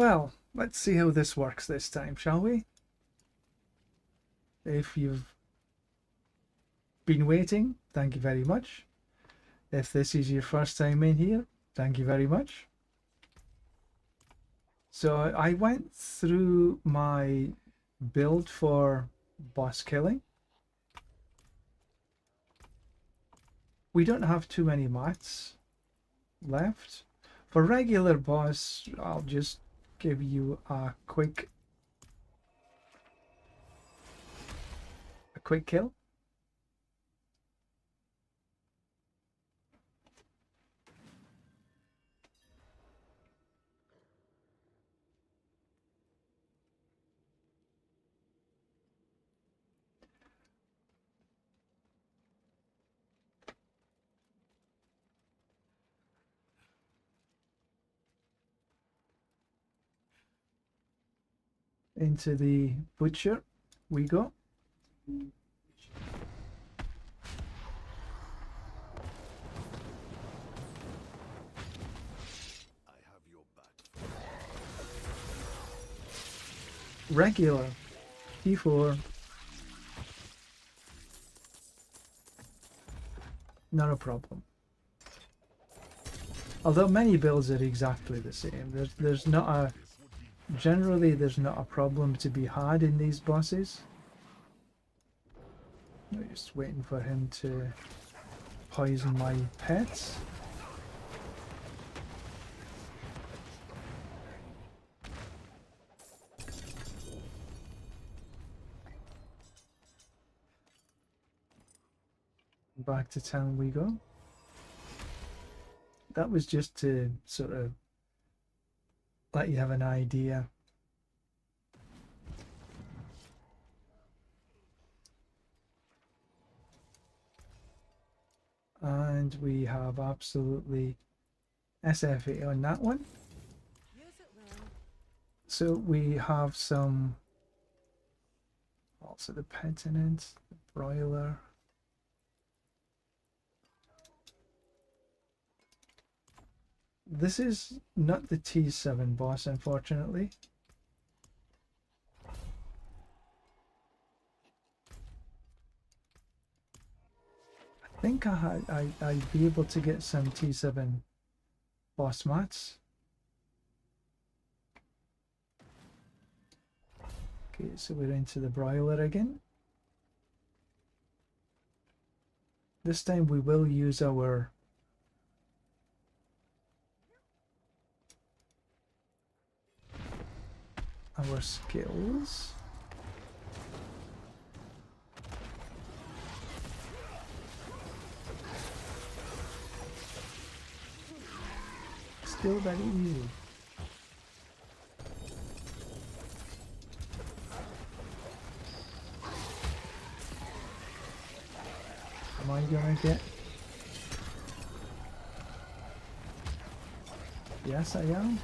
Well, let's see how this works this time, shall we? If you've been waiting, thank you very much. If this is your first time in here, thank you very much. So I went through my build for boss killing. We don't have too many mats left. For regular boss, I'll just give you a quick kill. Into the butcher we go. Regular T4, not a problem. Although many builds are exactly the same. There's not a generally there's not a problem to be had in these bosses. I'm just waiting for him to poison my pets. Back to town we go. That was just to sort of let you have an idea. And we have absolutely SFA on that one. Yes, it will. So we have some, also the penitence, the broiler. This is not the T7 boss, unfortunately. I think I'd be able to get some T7 boss mats. Okay, so we're into the broiler again. This time we will use our skills. Still very easy. Am I gonna get? Yes, I am.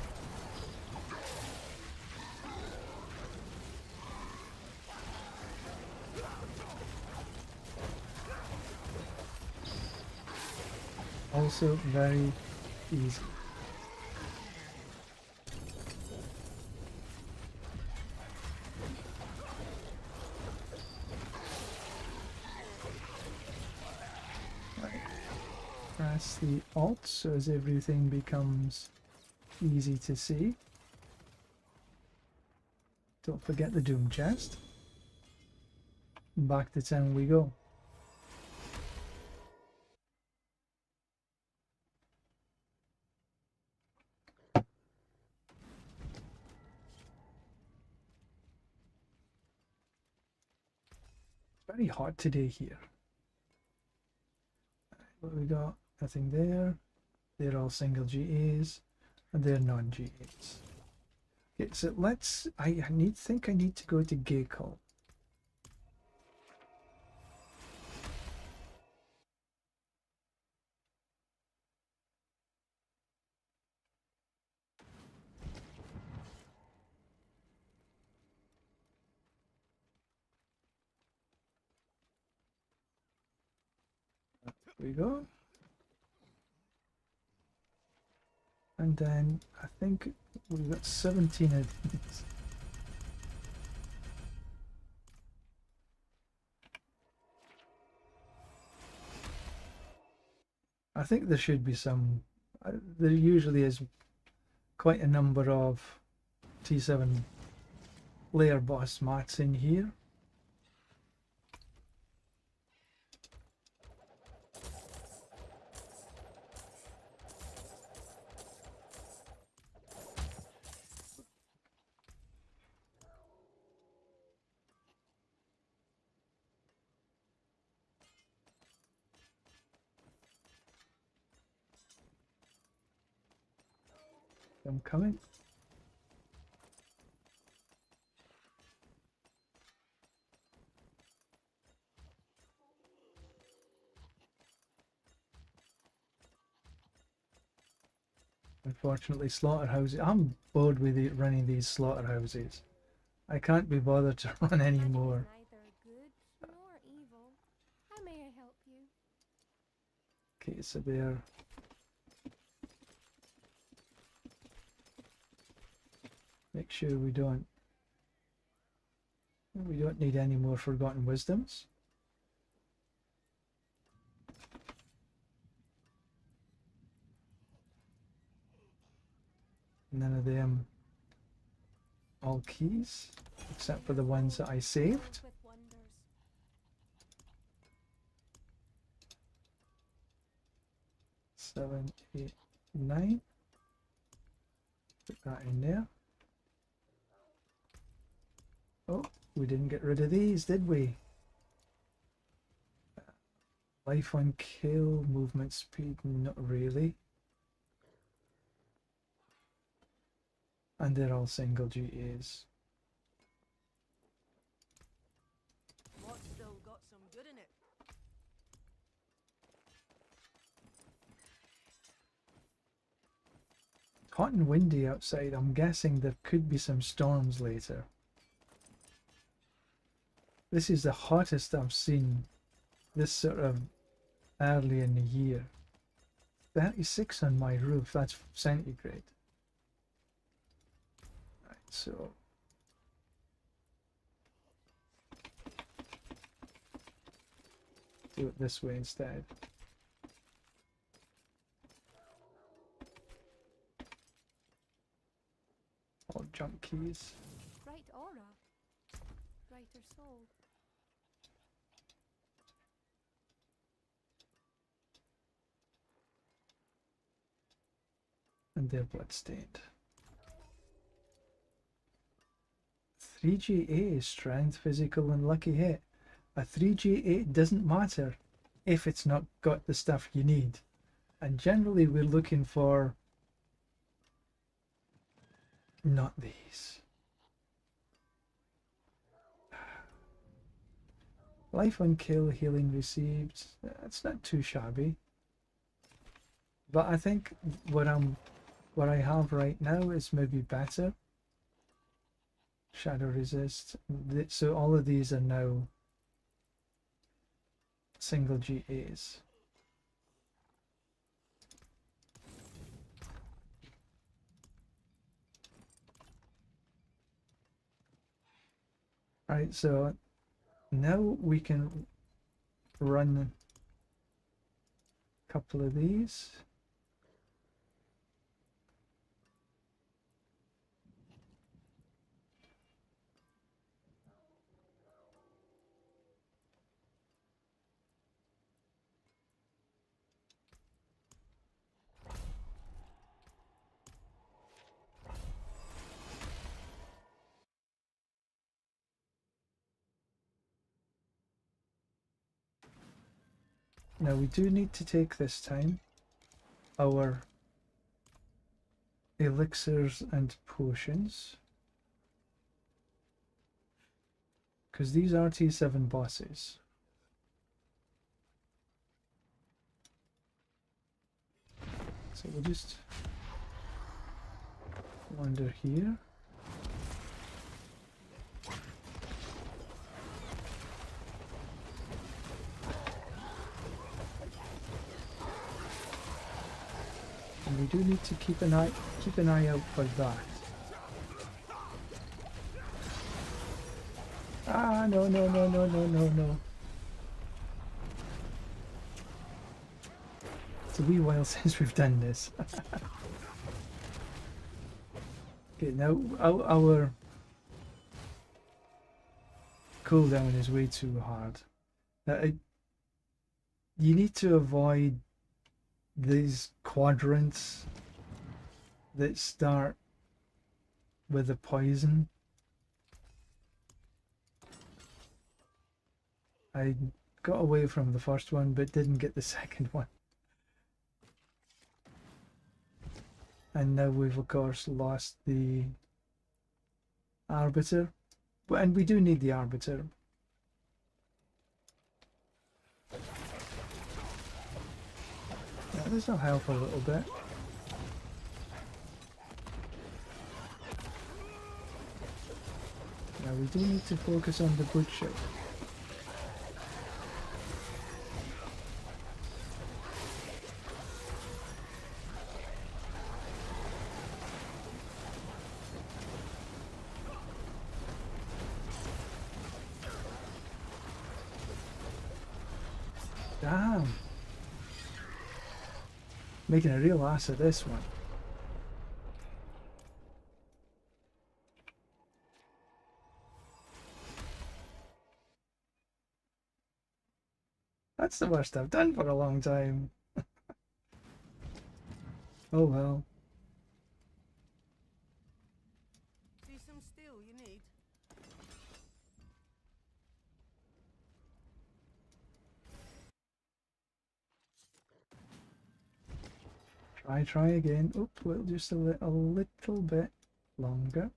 Also very easy. Right. Press the Alt so as everything becomes easy to see. Don't forget the Doom chest. Back to town we go. Very hot today here. What we got? Nothing there. They're all single GAs and they're non-GAs. Okay, so let's. I think I need to go to Gaycall. There we go. And then I think we've got 17 of these. I think there should be some, there usually is quite a number of T7 layer boss mats in here. I'm coming. Unfortunately, slaughterhouses. I'm bored with running these slaughterhouses. I can't be bothered to run any more. Neither good nor evil. How may I help you? Okay, so there. Make sure we don't need any more forgotten wisdoms. None of them all keys, except for the ones that I saved. With wonders. 7, 8, 9. Put that in there. Oh, we didn't get rid of these, did we? Life on kill, movement speed, not really. And they're all single GAs. What's still got some good in it? Hot and windy outside. I'm guessing there could be some storms later. This is the hottest I've seen this sort of early in the year. 36 on my roof, that's centigrade. Right, so do it this way instead. All jump keys. Bright aura. Brighter soul. And they're bloodstained. 3GA is strength, physical, and lucky hit. A 3GA doesn't matter if it's not got the stuff you need. And generally we're looking for not these. Life on kill, healing received. That's not too shabby. But I think what I have right now is maybe better. Shadow resist. So all of these are now single GAs. Right, so now we can run a couple of these. Now we do need to take this time our elixirs and potions, because these are T7 bosses. So we'll just wander here. And we do need to keep an eye out for that. Ah, no, no, no, no, no, no, no. It's a wee while since we've done this. Okay, now our cooldown is way too hard. You need to avoid these quadrants that start with the poison. I got away from the first one but didn't get the second one. And now we've of course lost the Arbiter. And we do need the Arbiter. Yeah, this will help a little bit. Now we do need to focus on the butcher. Damn! Making a real ass of this one. That's the worst I've done for a long time. Oh well. See some steel you need? Try again. Oop, well, just a little bit longer.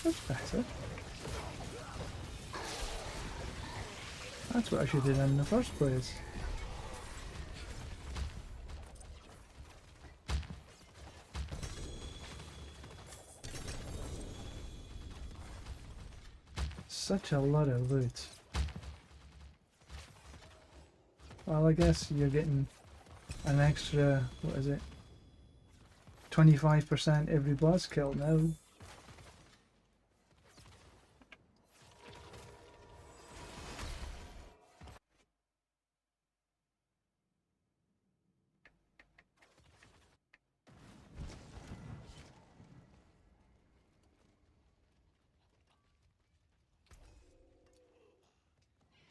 That's better. That's what I should have done in the first place. Such a lot of loot. Well, I guess you're getting an extra, what is it? 25% every boss kill now.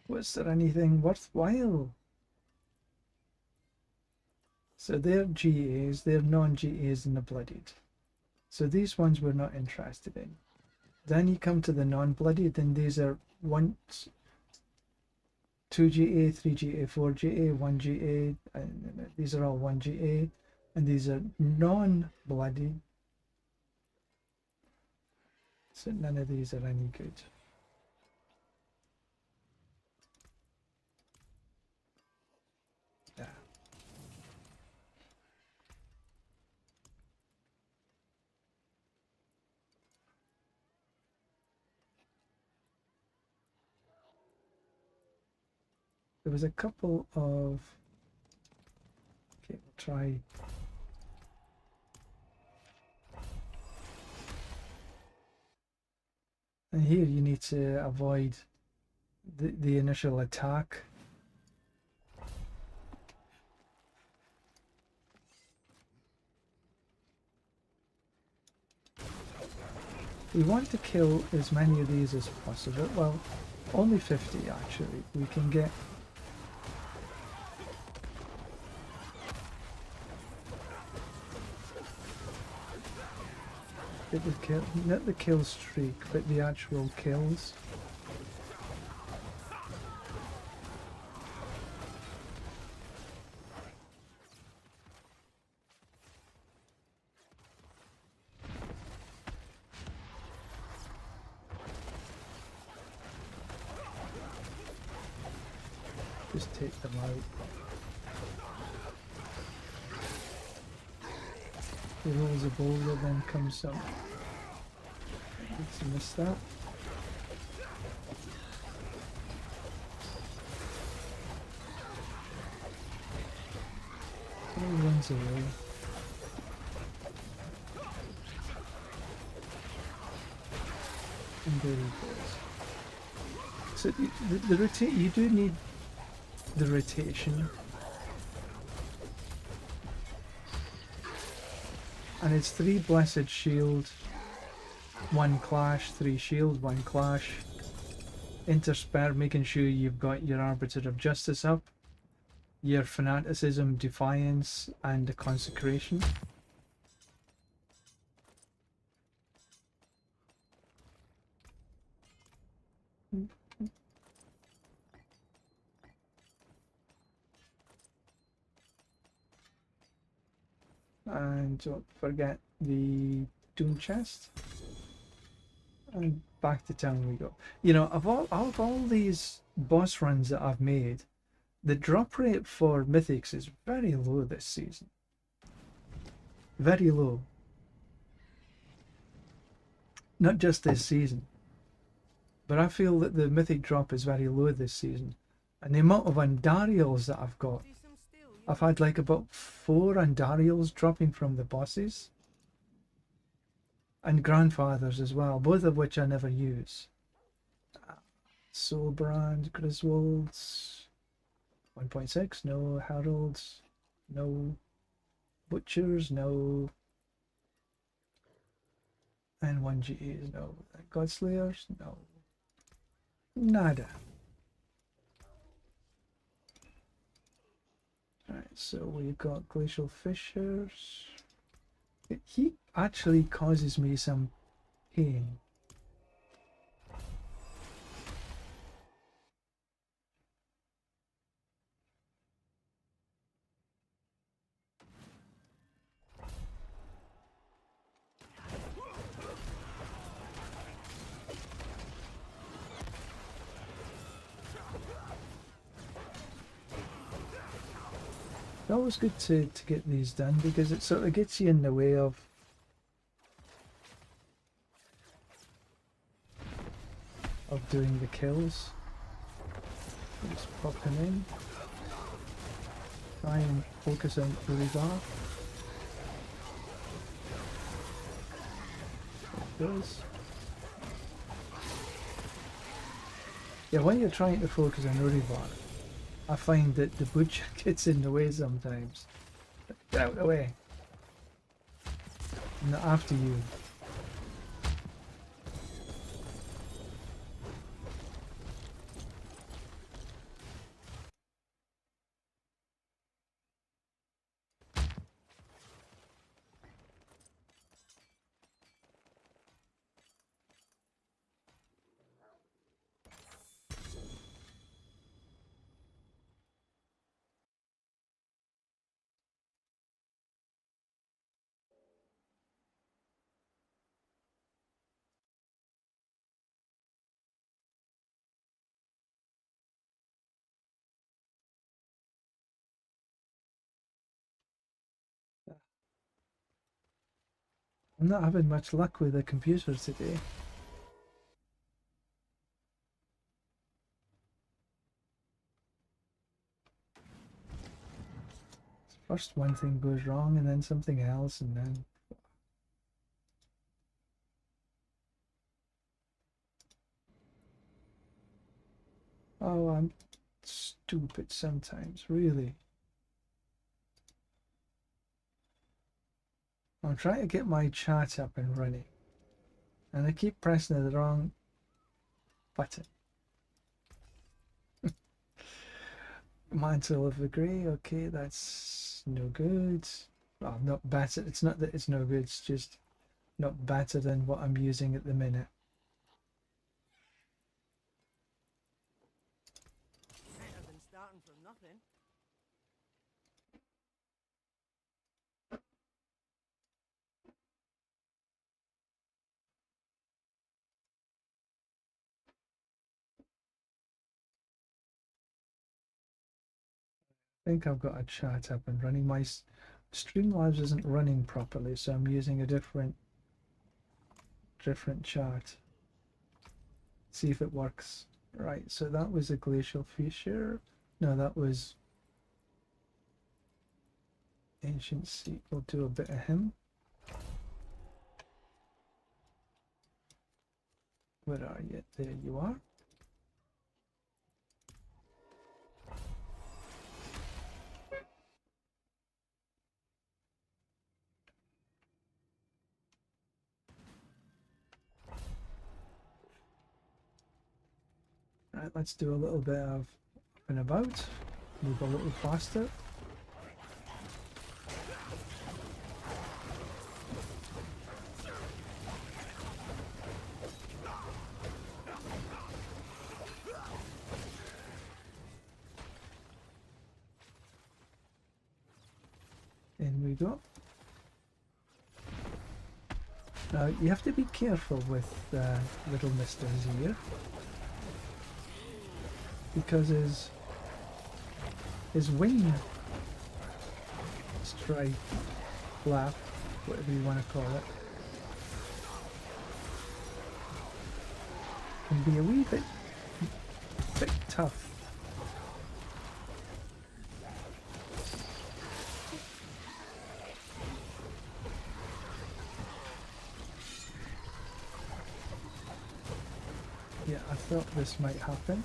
Was there anything worthwhile? So they're GAs, they're non-GAs in the Bloodied. So these ones we're not interested in. Then you come to the non-Bloodied and these are 2 GA, 3 GA, 4 GA, 1 GA, and these are all 1 GA, and these are non-Bloodied. So none of these are any good. Yeah. There was a couple of... Okay, we'll try... And here you need to avoid the initial attack. We want to kill as many of these as possible. Well, only 50 actually. We can get... the kill, not the kill streak, but the actual kills. Just take them out. He rolls a boulder, then comes some. Let's miss that. He runs away. And there he goes. So the rotate, you do need the rotation. And it's 3 blessed shield, 1 clash, 3 shield, 1 clash. Intersperse, making sure you've got your Arbiter of Justice up, your Fanaticism, Defiance, and the Consecration. And don't forget the Doom Chest. And back to town we go. You know, of all these boss runs that I've made, the drop rate for mythics is very low this season. Very low. Not just this season, but I feel that the mythic drop is very low this season. And the amount of Andariels that I've got, See some steel you I've had like about 4 Andariels dropping from the bosses. And Grandfathers as well, both of which I never use. Soulbrand, Griswolds, 1.6, no Heralds, no Butchers, no. And 1 GEs, no. Godslayers, no. Nada. Alright, so we've got Glacial Fissures. He actually causes me some pain. It's always good to get these done because it sort of gets you in the way of doing the kills. Just pop him in. Try and focus on Uribar. There it goes. Yeah, when you're trying to focus on Uribar, I find that the butcher gets in the way sometimes. Get out of the way. I'm not after you. I'm not having much luck with the computer today. First one thing goes wrong and then something else and then... Oh, I'm stupid sometimes, really. I'm trying to get my chat up and running. And I keep pressing the wrong button. Mantle of the Grey, okay, that's no good. Well, not better, it's not that it's no good, it's just not better than what I'm using at the minute. better than starting from nothing. I think I've got a chat up and running. Streamlabs isn't running properly, so I'm using a different chart. See if it works. Right, so that was a glacial fissure. No, that was ancient sea. We'll do a bit of him. Where are you? There you are. Right, let's do a little bit of up and about. Move a little faster. In we go. Now you have to be careful with little Mr. here, because his wing strike, flap, whatever you want to call it, can be a wee bit tough. Yeah, I thought this might happen.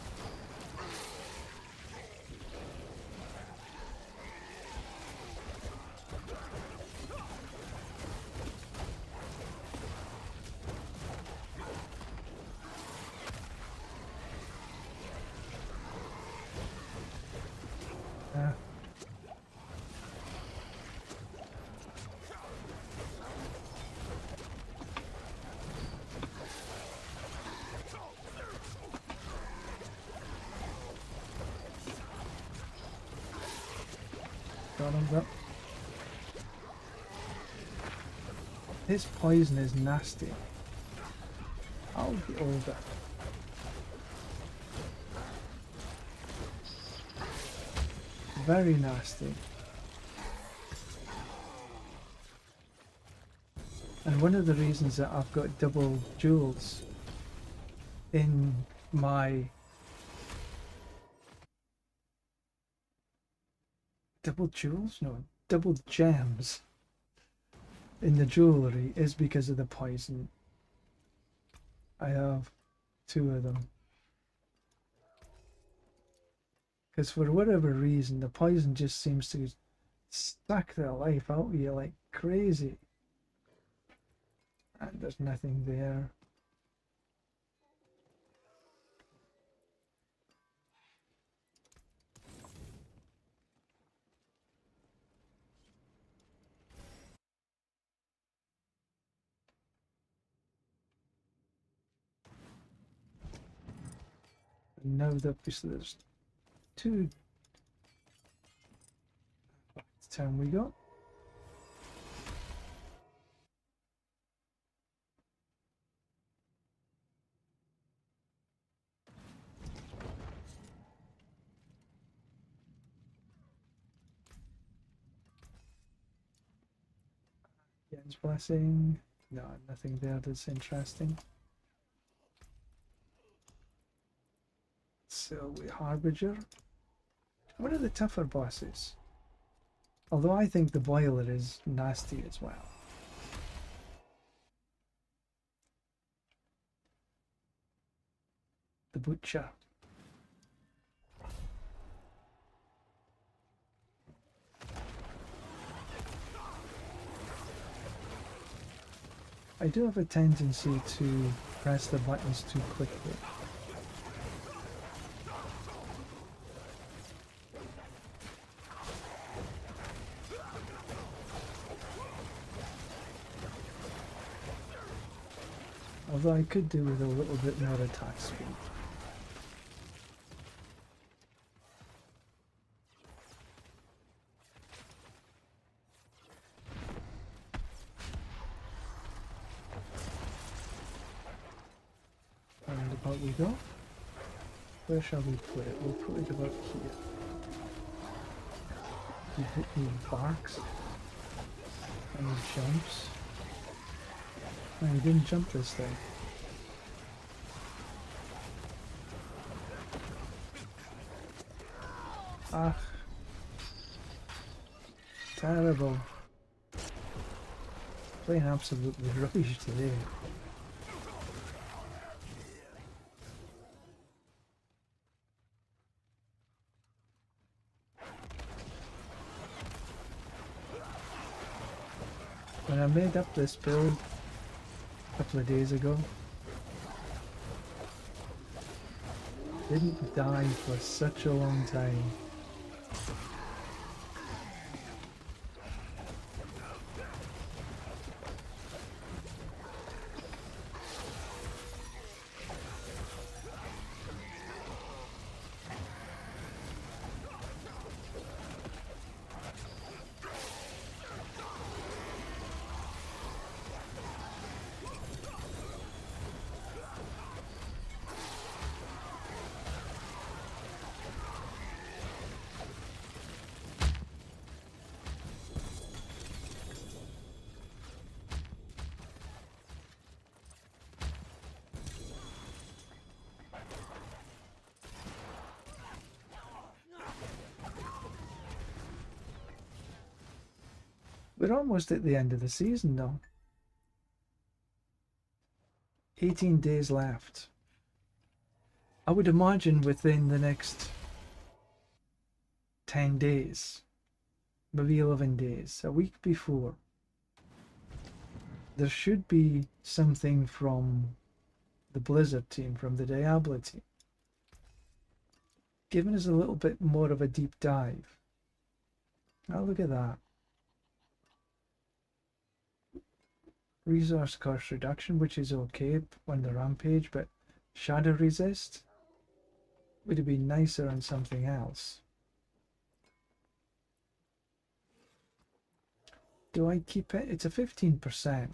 His poison is nasty. I'll get older. Very nasty. And one of the reasons that I've got double jewels in my double gems in the jewellery is because of the poison. I have 2 of them. Because for whatever reason, the poison just seems to suck the life out of you like crazy. And there's nothing there. And now that there's 2. Back to town we go. Yen's blessing. No, nothing there that's interesting. So we Harbinger. One of the tougher bosses. Although I think the boiler is nasty as well. The butcher. I do have a tendency to press the buttons too quickly. Although I could do with a little bit more attack speed. And about we go. Where shall we put it? We'll put it about here. You hit me barks. And he jumps. No, he didn't jump this time. Ah. Terrible. Playing absolutely rubbish today. When I made up this build a couple of days ago, didn't die for such a long time. We're almost at the end of the season though. 18 days left. I would imagine within the next 10 days, maybe 11 days, a week before, there should be something from the Blizzard team, from the Diablo team, giving us a little bit more of a deep dive. Now look at that. Resource cost reduction, which is okay on the rampage, but shadow resist would have been nicer on something else. Do I keep it? It's a 15%.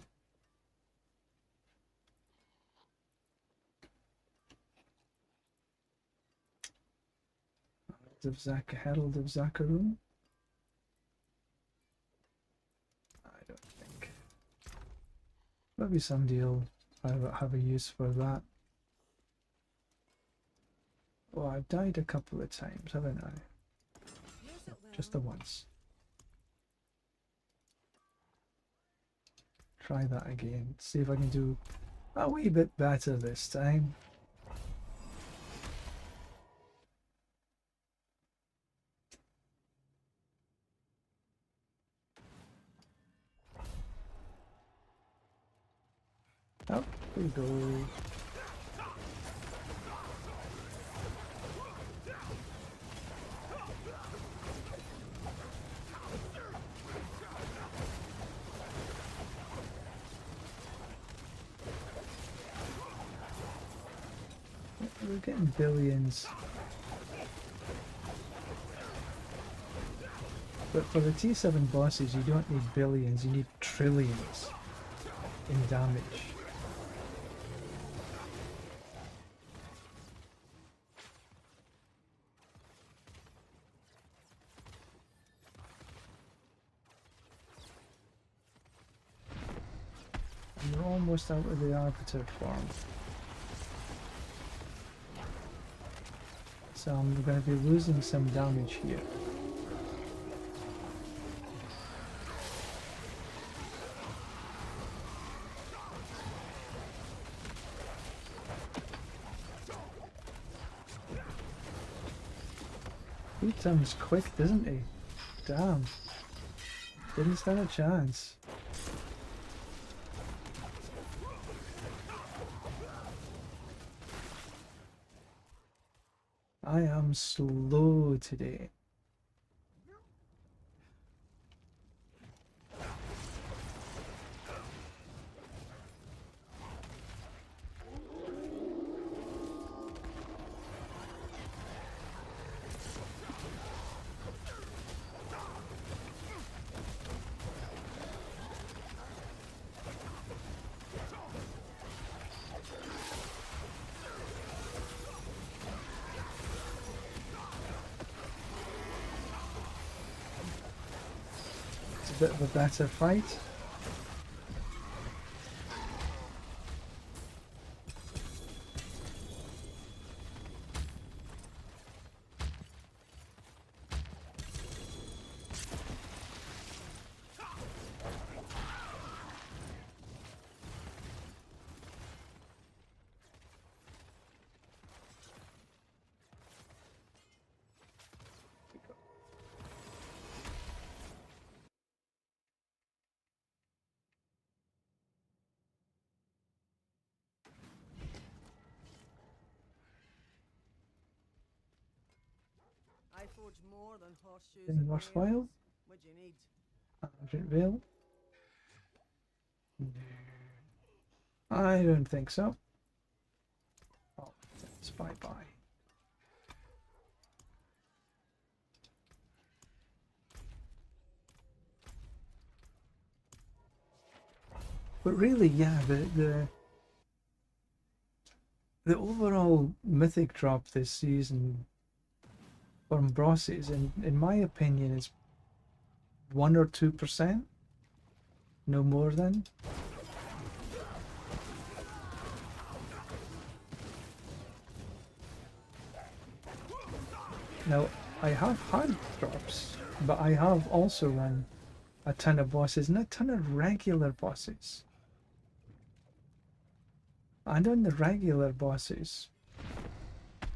Herald of Zakarum? I don't think. Maybe somebody will have a use for that. Oh, I've died a couple of times, haven't I? Just the once. Try that again. See if I can do a wee bit better this time. Up we go. We're getting billions. But for the T7 bosses, you don't need billions, you need trillions in damage. And we're almost out of the Arbiter form. So I'm going to be losing some damage here. He turns quick, doesn't he? Damn. Didn't stand a chance. I am slow today. bit of a better fight. I forge more than horseshoes Anything and worthwhile? nails. What do you need? Argent Veil? I don't think so. Oh, that's bye-bye. But really, yeah, the overall mythic drop this season from bosses, in my opinion, is 1 or 2%, no more than. Now, I have had drops, but I have also run a ton of bosses and a ton of regular bosses. And on the regular bosses,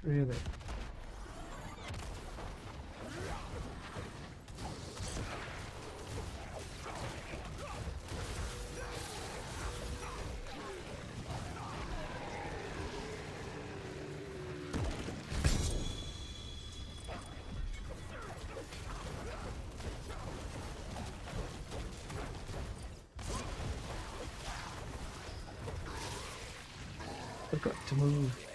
really. Forgot to move.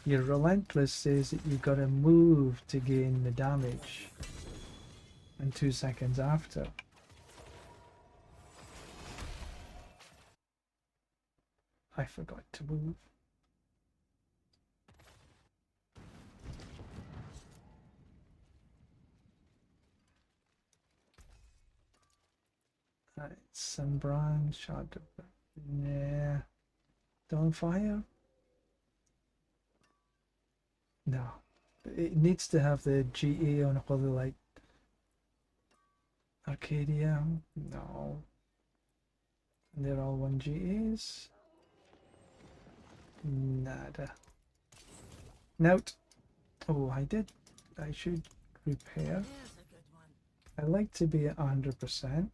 Your Relentless says that you've got to move to gain the damage. And 2 seconds after. I forgot to move. Right, Sunbrand, Shadow. Yeah. Dawnfire? No. It needs to have the GA on other, like Arcadia. No. And they're all 1 GAs. Nada. Note. Oh, I did. I should repair. There's a good one. I like to be at 100%.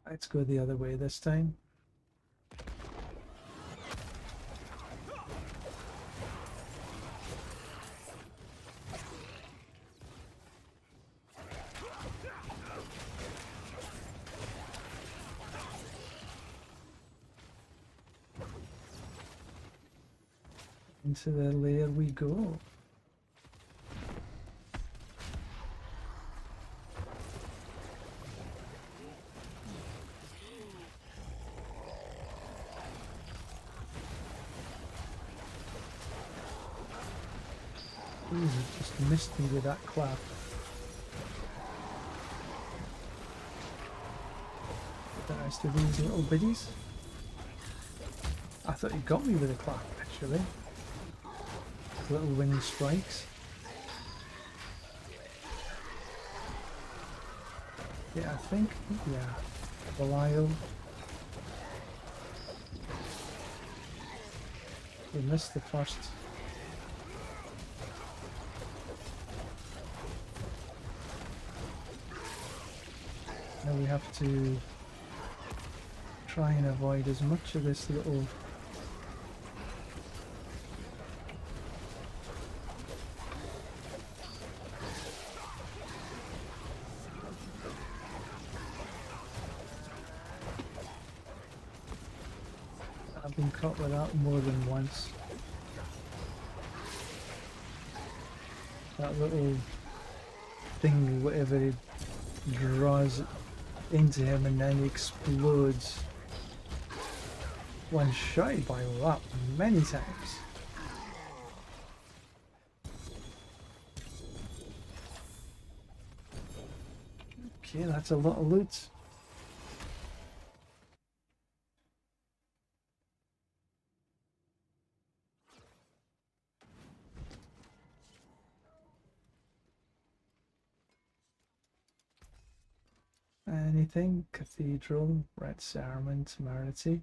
Let's go the other way this time. Into the lair we go. Ooh, just missed me with that clap. The rest of these little biddies. I thought he got me with a clap, actually. Little wing strikes. Yeah, I think, yeah. Belial. We missed the first. Now we have to try and avoid as much of this little I've been caught with that more than once. That little thing, whatever he draws into him and then he explodes. One shot by that many times. Okay, that's a lot of loot. Anything? Cathedral, red ceremony, temerity.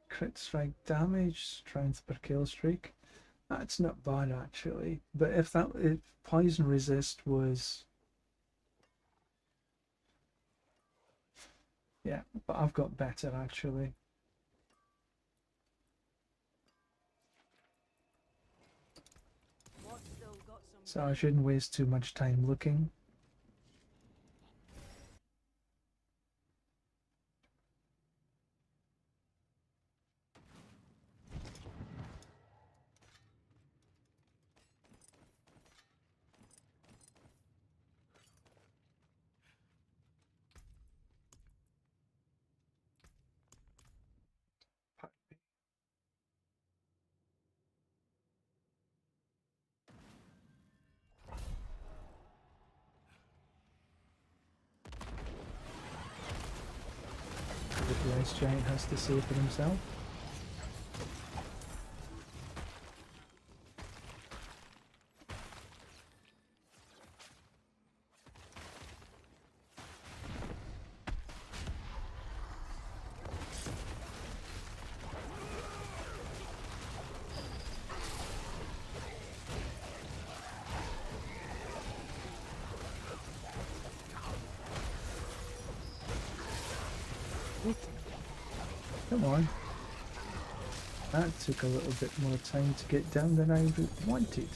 Crit strike damage, strength per kill streak. That's not bad actually. But if poison resist was, yeah, but I've got better actually. What's still got some So I shouldn't waste too much time looking. The ice giant has to say for himself. Come on. That took a little bit more time to get down than I wanted.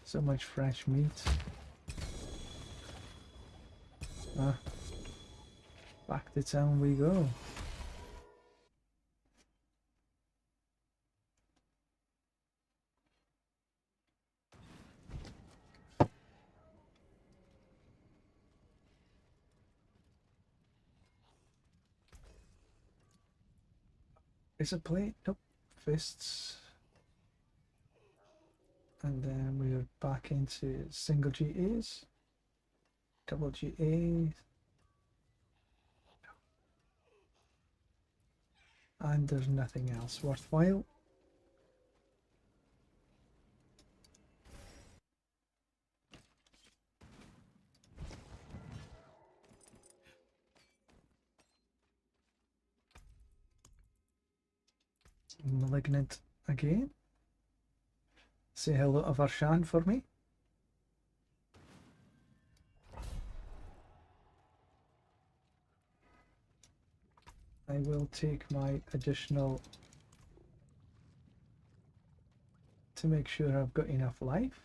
So much fresh meat. Ah, back to town we go. Is a plate? Nope. Fists. And then we're back into single GAs. Double GA. And there's nothing else worthwhile. Malignant again. Say hello to Varshan for me. I will take my additional to make sure I've got enough life.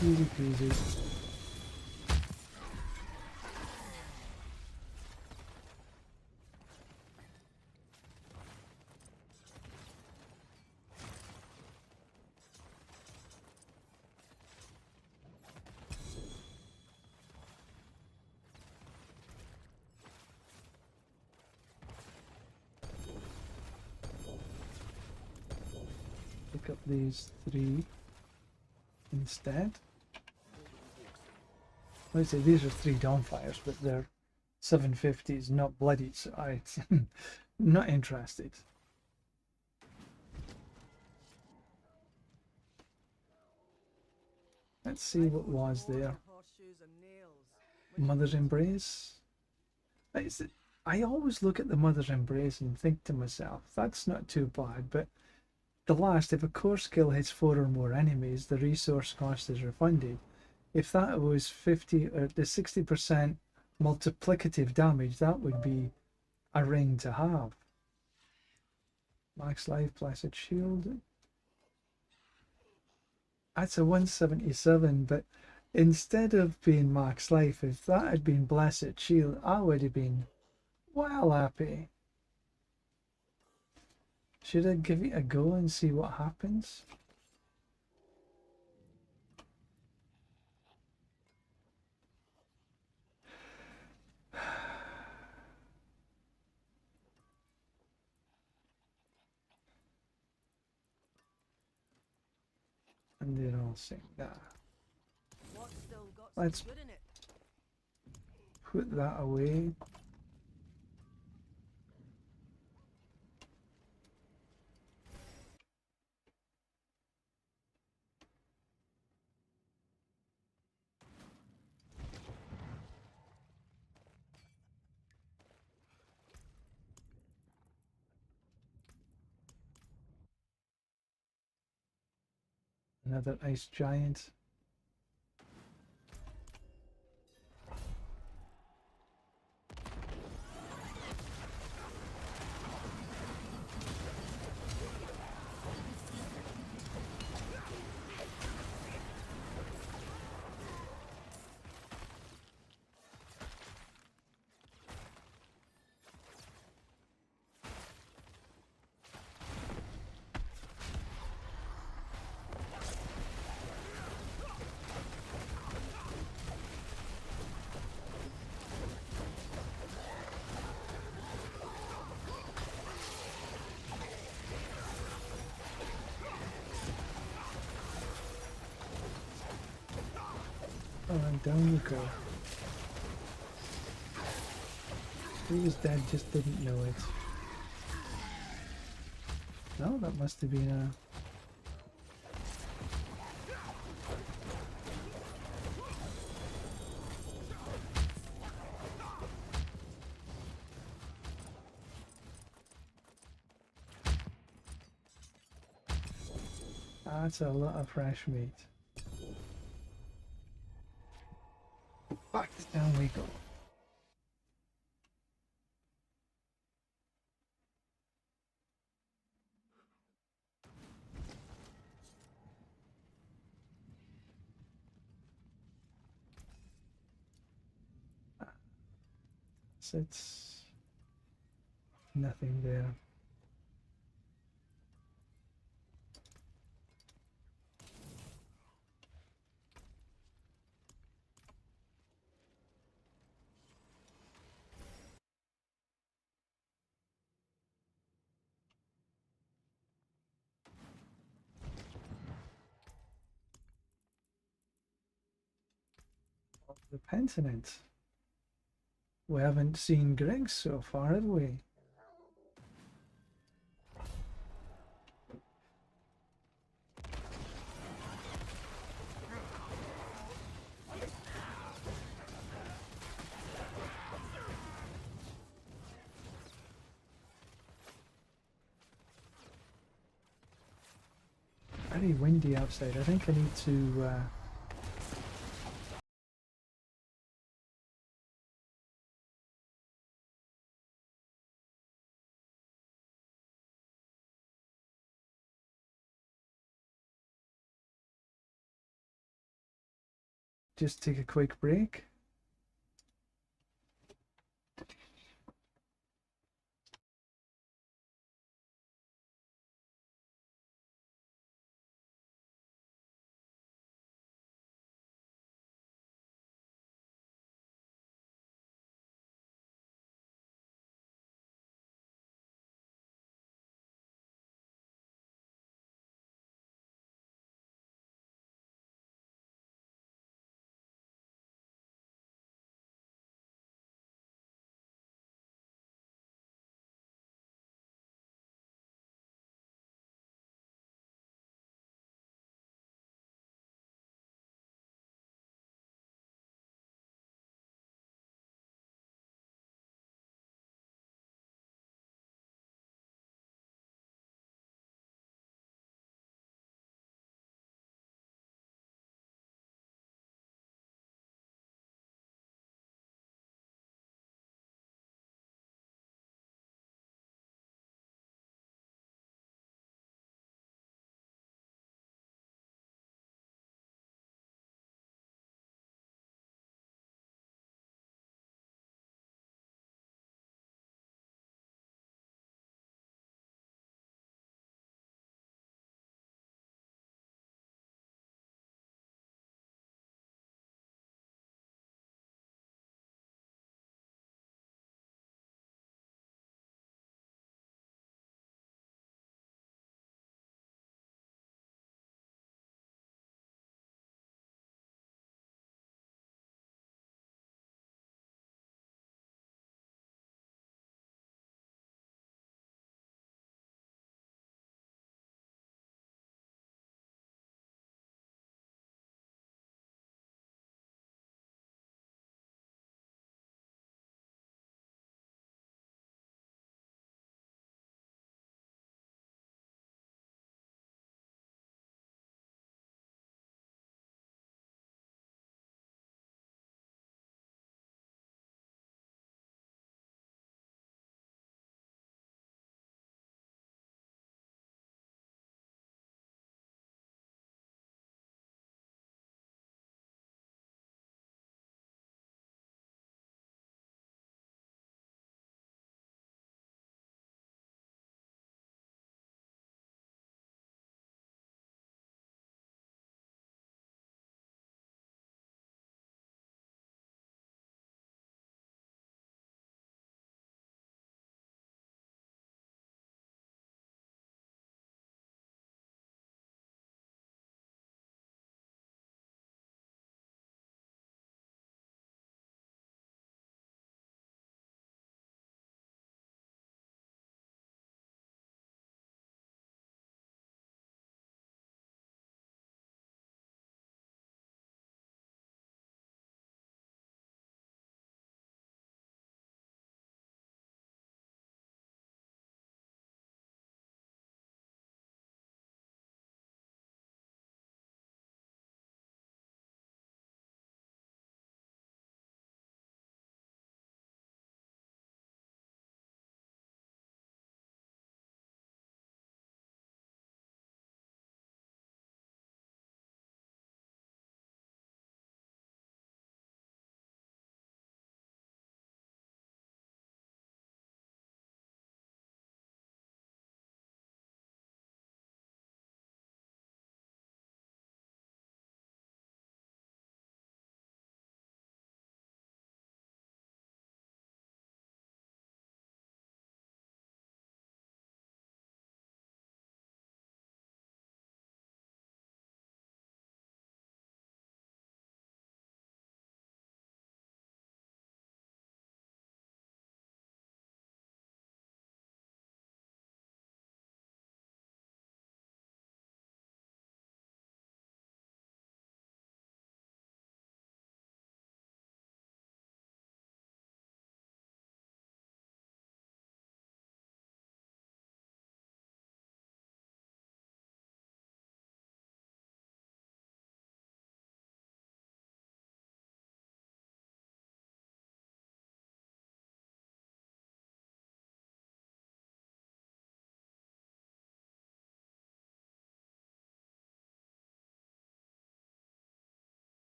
Easy peasy. Pick up these 3 instead. Like I say, these are 3 Dawnfires, but they're 750s, not bloody, so I'm not interested. Let's see what was there. horseshoes and nails. Mother's Embrace. I always look at the Mother's Embrace and think to myself, that's not too bad, but the last, if a core skill hits 4 or more enemies, the resource cost is refunded. If that was 50 or the 60% multiplicative damage, that would be a ring to have. Max life, blessed shield. That's a 177, but instead of being max life, if that had been blessed shield, I would have been well happy. Should I give it a go and see what happens? And they're all saying that. What's still got Let's some good in it? put that away. Another ice giant. Oh, and down you go. He was dead, just didn't know it. No, that must have been a... That's a lot of fresh meat. Back down we go. So it's nothing there. The Pentinent. We haven't seen Greg so far, have we? Very windy outside. I think I need to just take a quick break.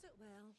it well.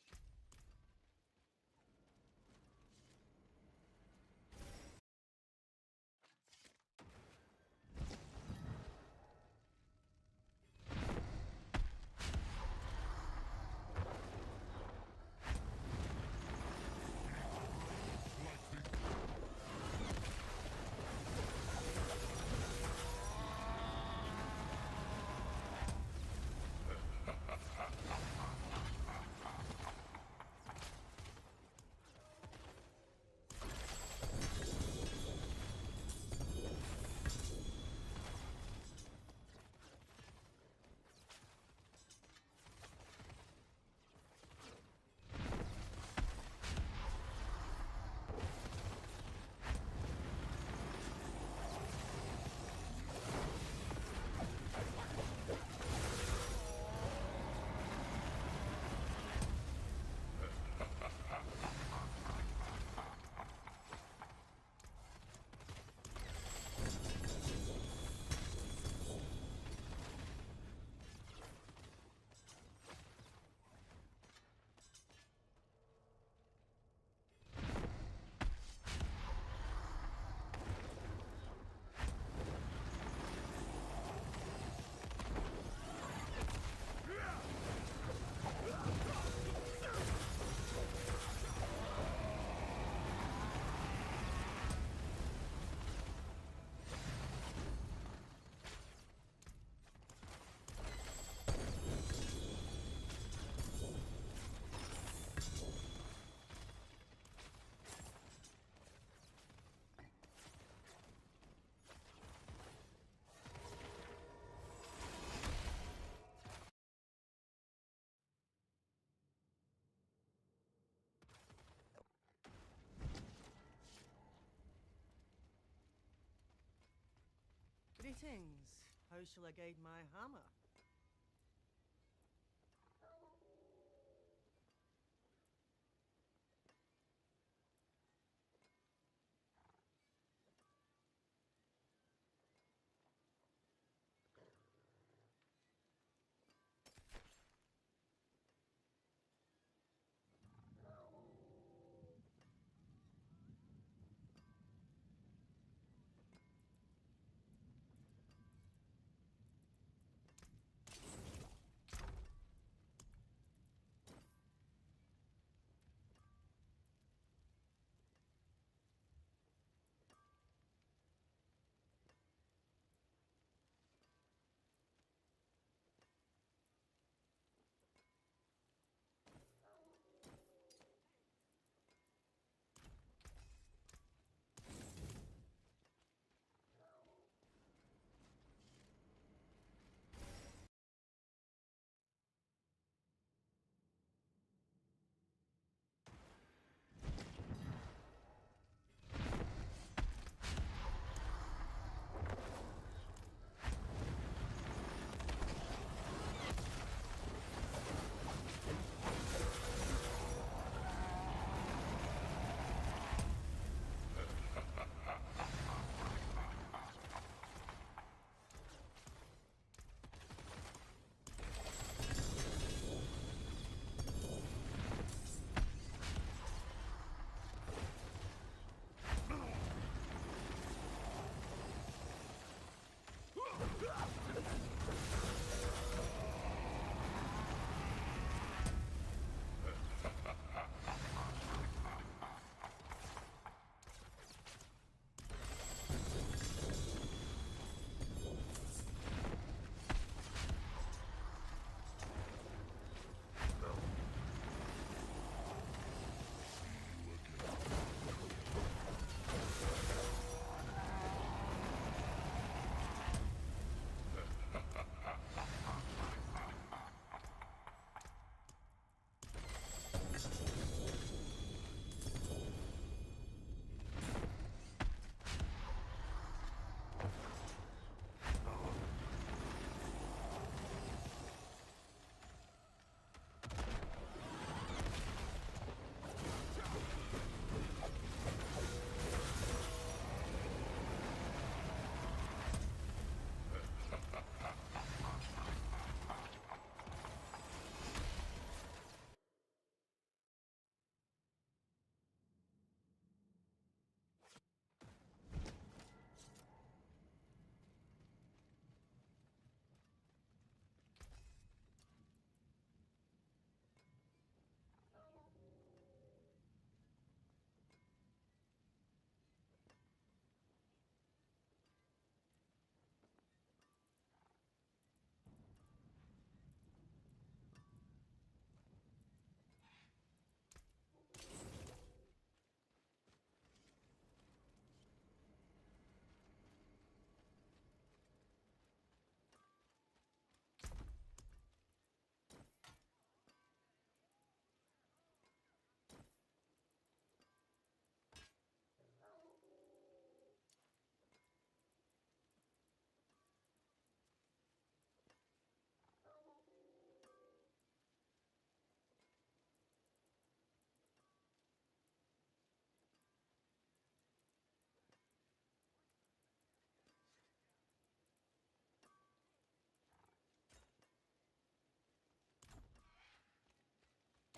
Greetings. How shall I guide my hammer?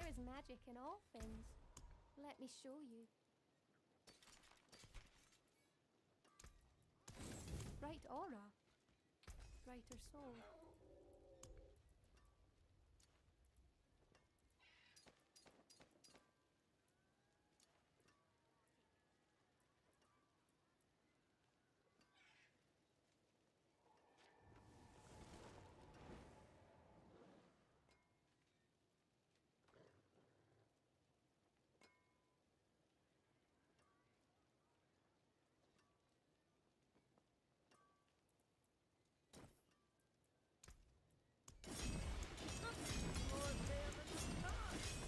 is magic in all things. Let me show you. Bright aura. Brighter soul. More there than stars.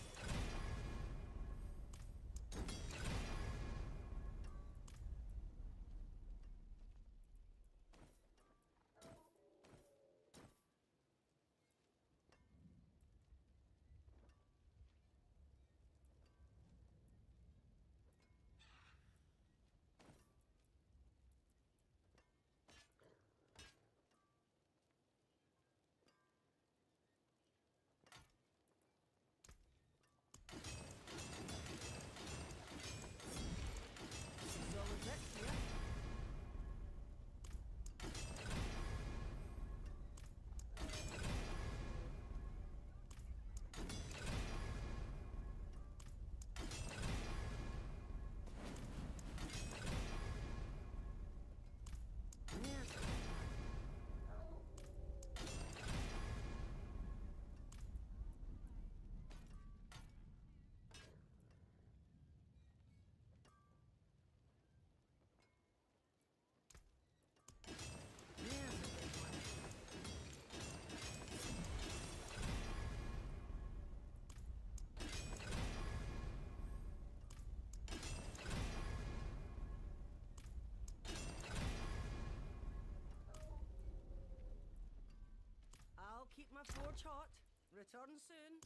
Solid next year. Yes. There's a big one. I'll keep my forge hot. Return soon.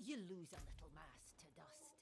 You lose a little mass to dust.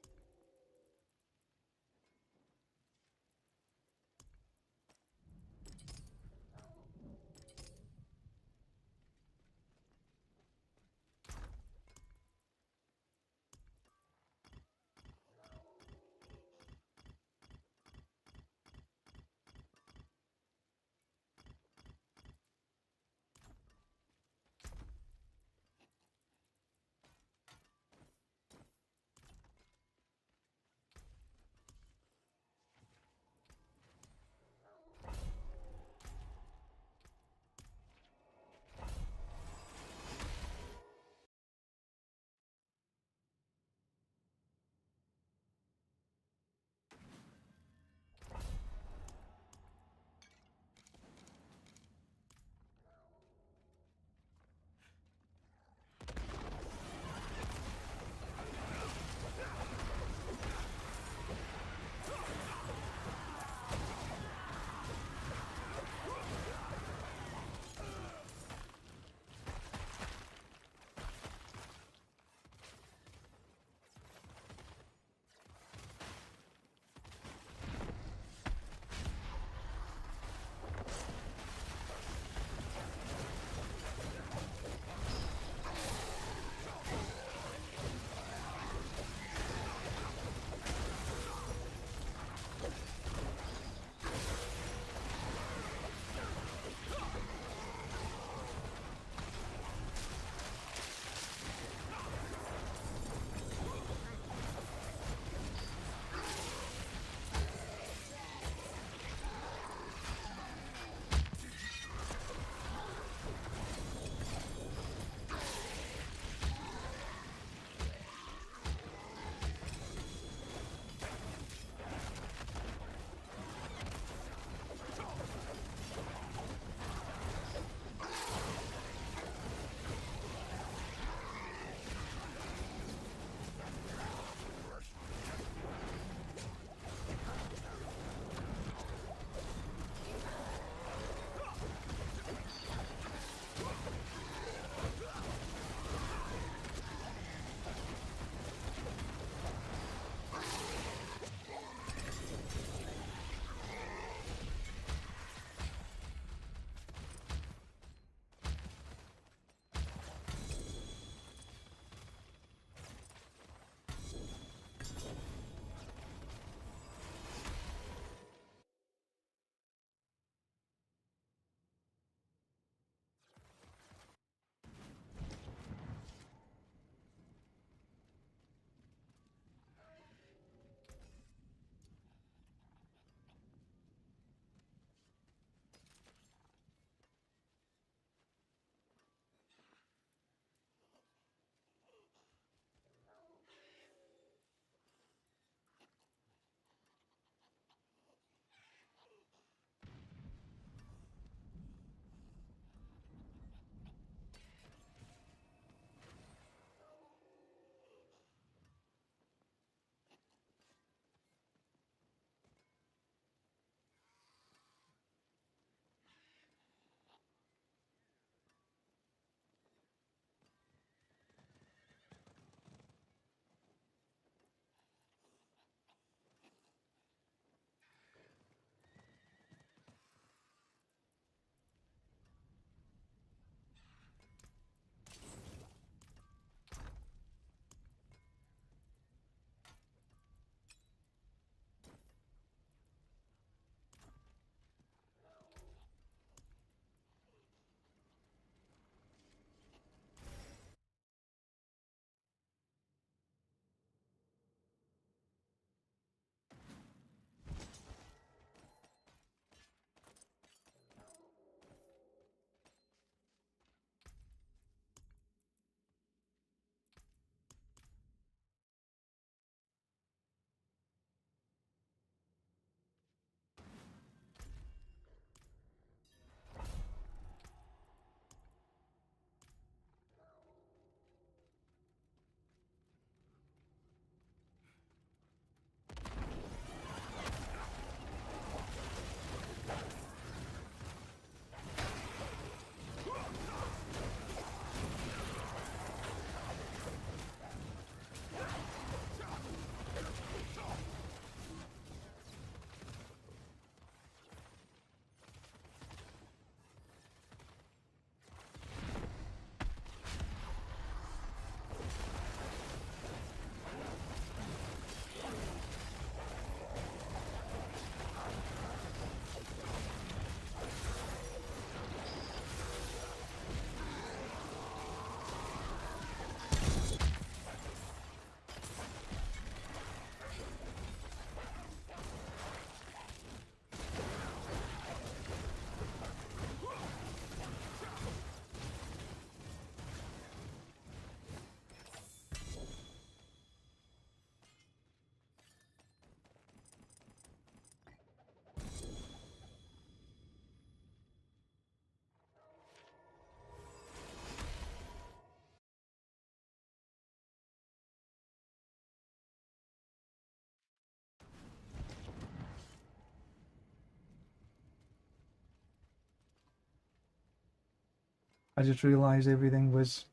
I just realized everything was,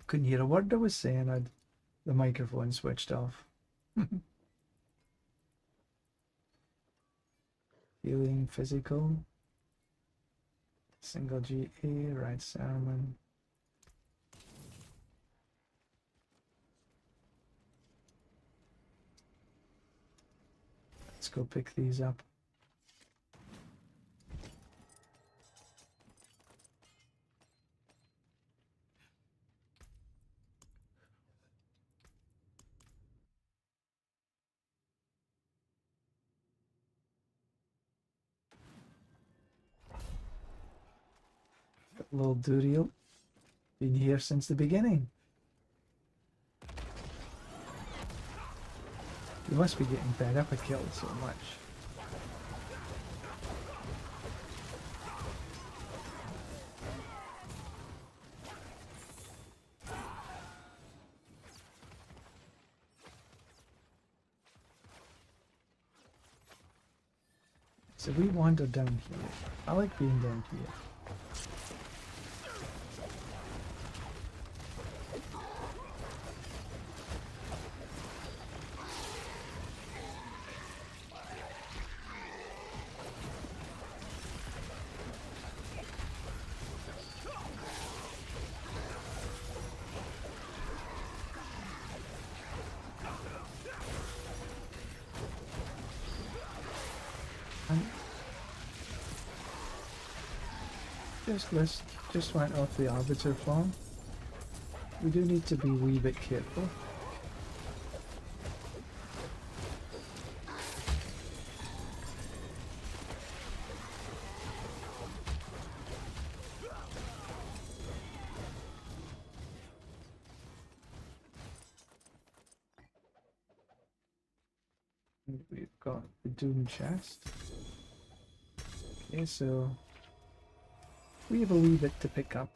couldn't hear a word I was saying. I'd the microphone switched off. Healing, physical, single GA, right sermon. Let's go pick these up. Little Duriel, been here since the beginning. You must be getting fed up with kills so much. So we wander down here. I like being down here. Just went off the arbiter farm. We do need to be a wee bit careful. And we've got the Doom chest. Okay, so we have a wee bit to pick up.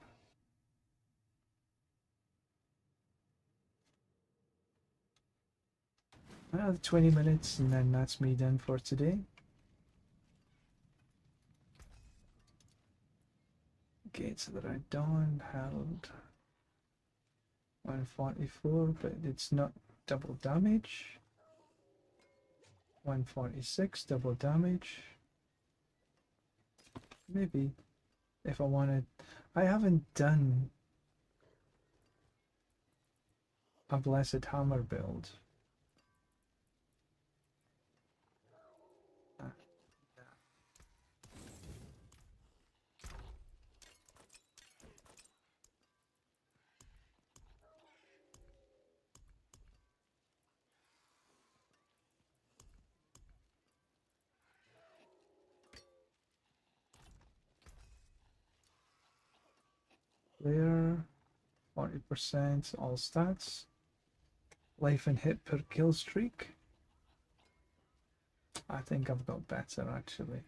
Another 20 minutes and then that's me done for today. Gates of the Red Dawn, Herald 144, but it's not double damage. 146, double damage. Maybe. If I wanted, I haven't done a Blessed Hammer build. There, 40%, all stats. Life and hit per kill streak. I think I've got better actually.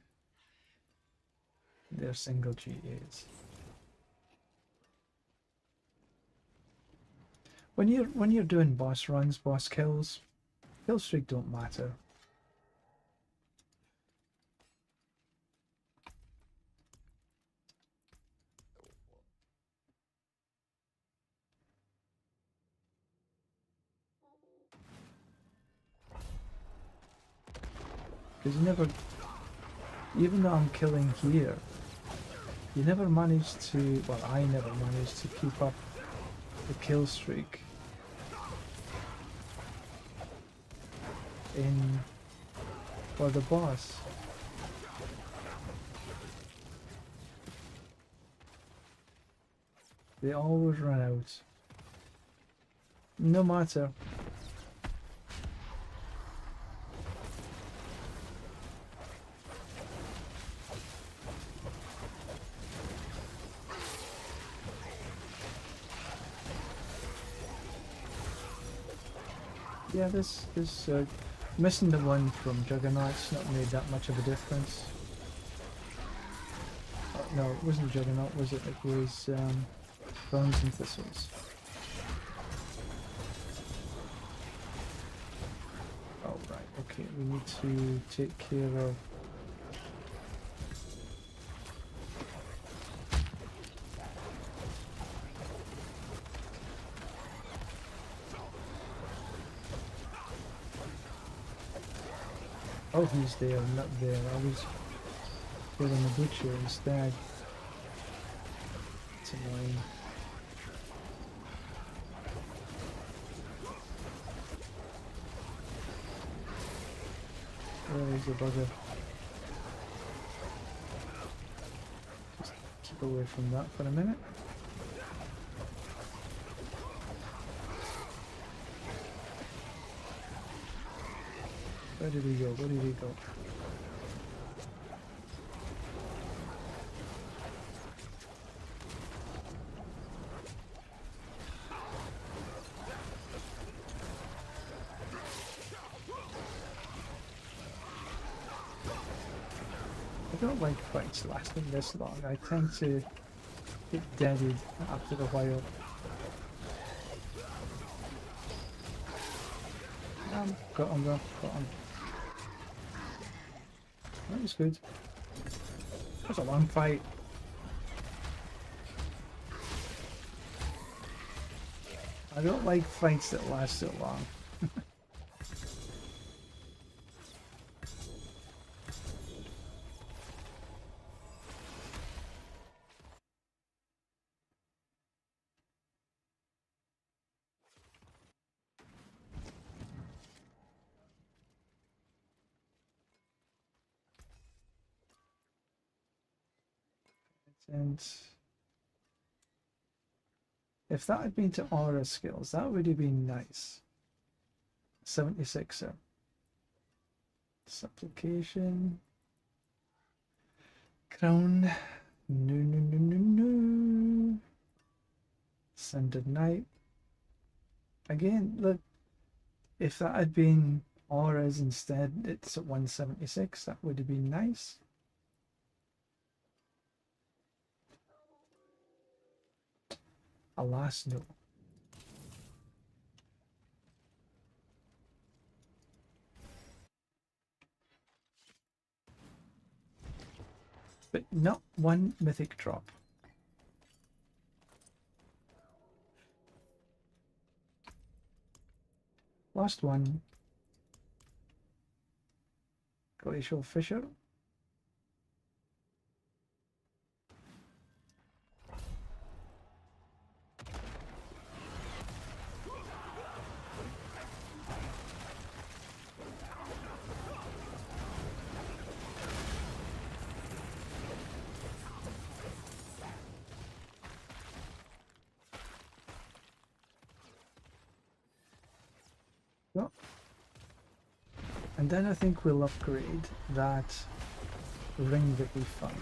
They're single GAs. When you're doing boss runs, boss kills, kill streak don't matter. Because you never, even though I'm killing here, you never manage to, well I never managed to keep up the kill streak in for the boss. They always run out. No matter. Yeah, this missing the one from Juggernaut's not made that much of a difference. No, it wasn't Juggernaut, was it? It was Thorns and Thistles. Oh right, okay, we need to take care of Oh, he's there, not there. I was killing the butcher instead. It's annoying. Where is the bugger? Just keep away from that for a minute. Where did he go? Where did he go? I don't like fights lasting this long. I tend to get deaded after a while. Got him though, got him. That was good. That was a long fight. I don't like fights that last so long. And if that had been to aura skills, that would have been nice. 76er. Supplication. Crown. No, no, no, no, no. Sundered Night. Again, look, if that had been auras instead, it's at 176, that would have been nice. Alas, no. But not one mythic drop. Last one. Glacial Fissure. Yep. And then I think we'll upgrade that ring that we found.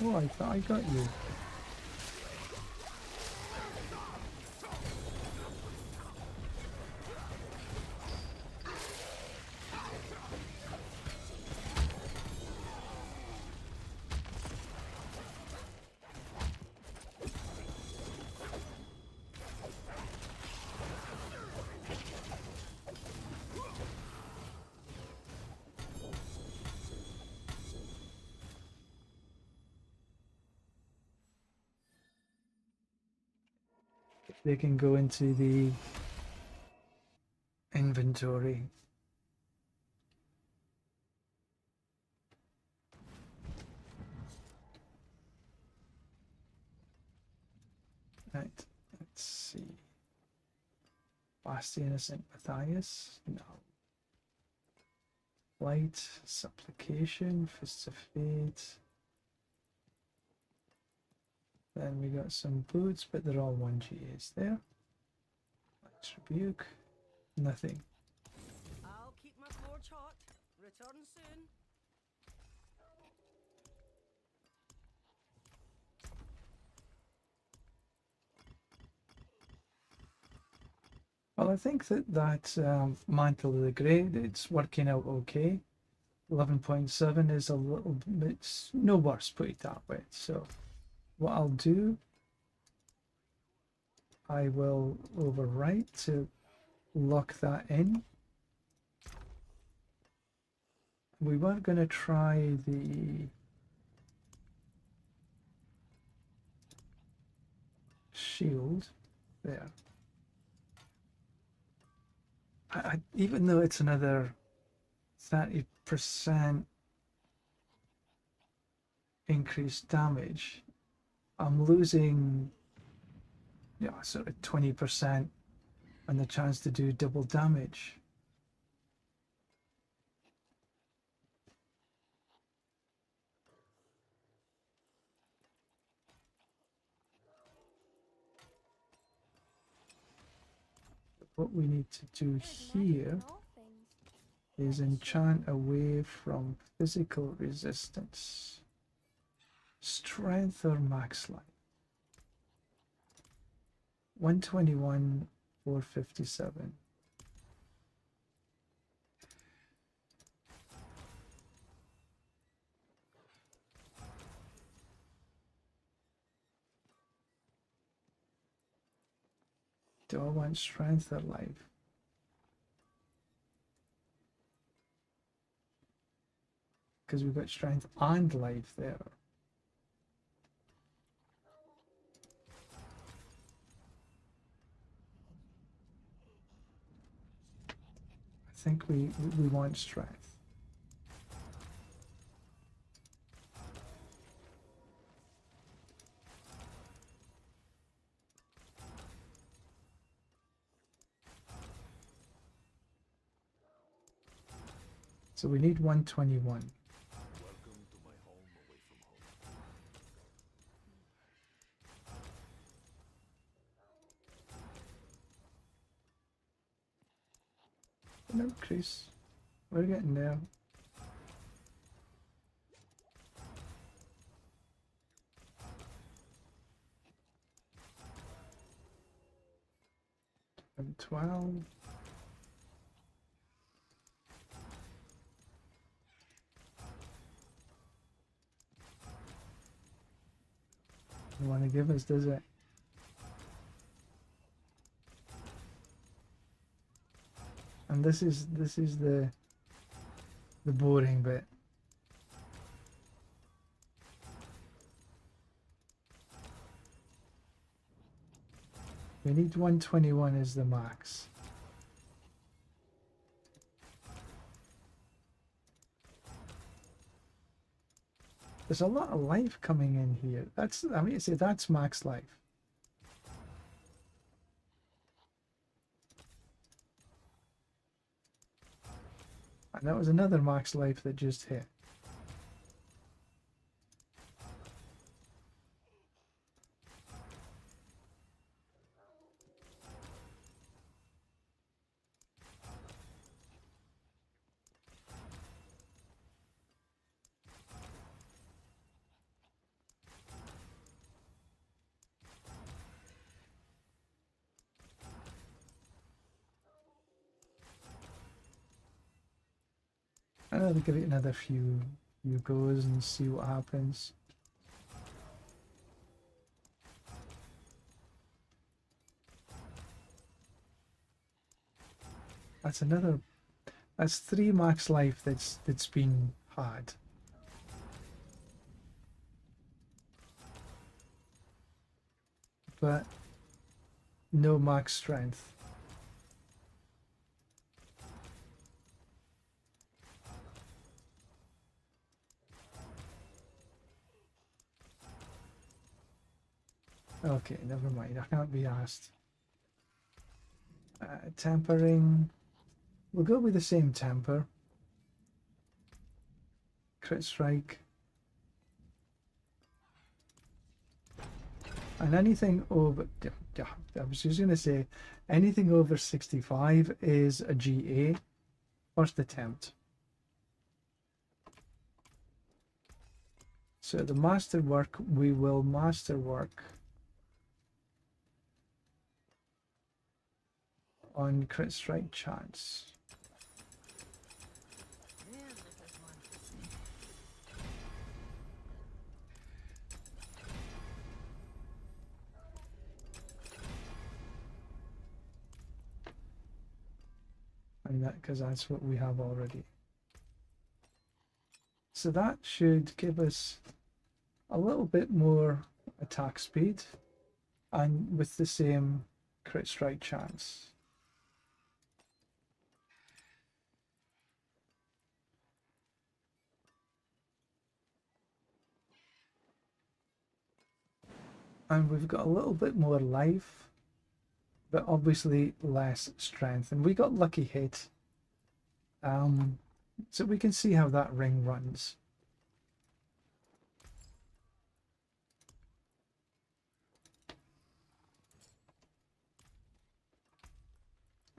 Oh, I thought I got you. They can go into the inventory. Right, let's see. Bastion of St. Matthias? No. Light, Supplication, Fists of Fate. Then we got some boots, but they're all 1 GAs there. Let's Rebuke. Nothing. I'll keep my forge hot. Return soon. Well, I think that Mantle of the Great, it's working out okay. 11.7 is a little bit, it's no worse, put it that way. So what I'll do, I will overwrite to lock that in. we weren't going to try the shield there. Even though it's another 30% increased damage, I'm losing, yeah, sort of 20% on the chance to do double damage. What we need to do There's magic here in all things. is enchant away from physical resistance. Strength or max life. 121, 457. Do I want strength or life? Because we've got strength and life there. I think we want strength. So we need 121. Welcome to my home away from home. No, Chris. We're getting there. And 12. Don't want to give us, does it? And this is the boring bit. We need 121 as the max. There's a lot of life coming in here. That's, I mean, say that's max life. And that was another max life that just hit. I'll give it another few goes and see what happens. That's 3 max life that's been had. But no max strength. Okay, never mind. I can't be asked. Tempering. We'll go with the same temper. Crit strike. And anything over, yeah, I was just going to say, anything over 65 is a GA. First attempt. So the masterwork, we will masterwork on crit strike chance. And that, because that's what we have already. So that should give us a little bit more attack speed and with the same crit strike chance. And we've got a little bit more life, but obviously less strength. And we got lucky hit. So we can see how that ring runs.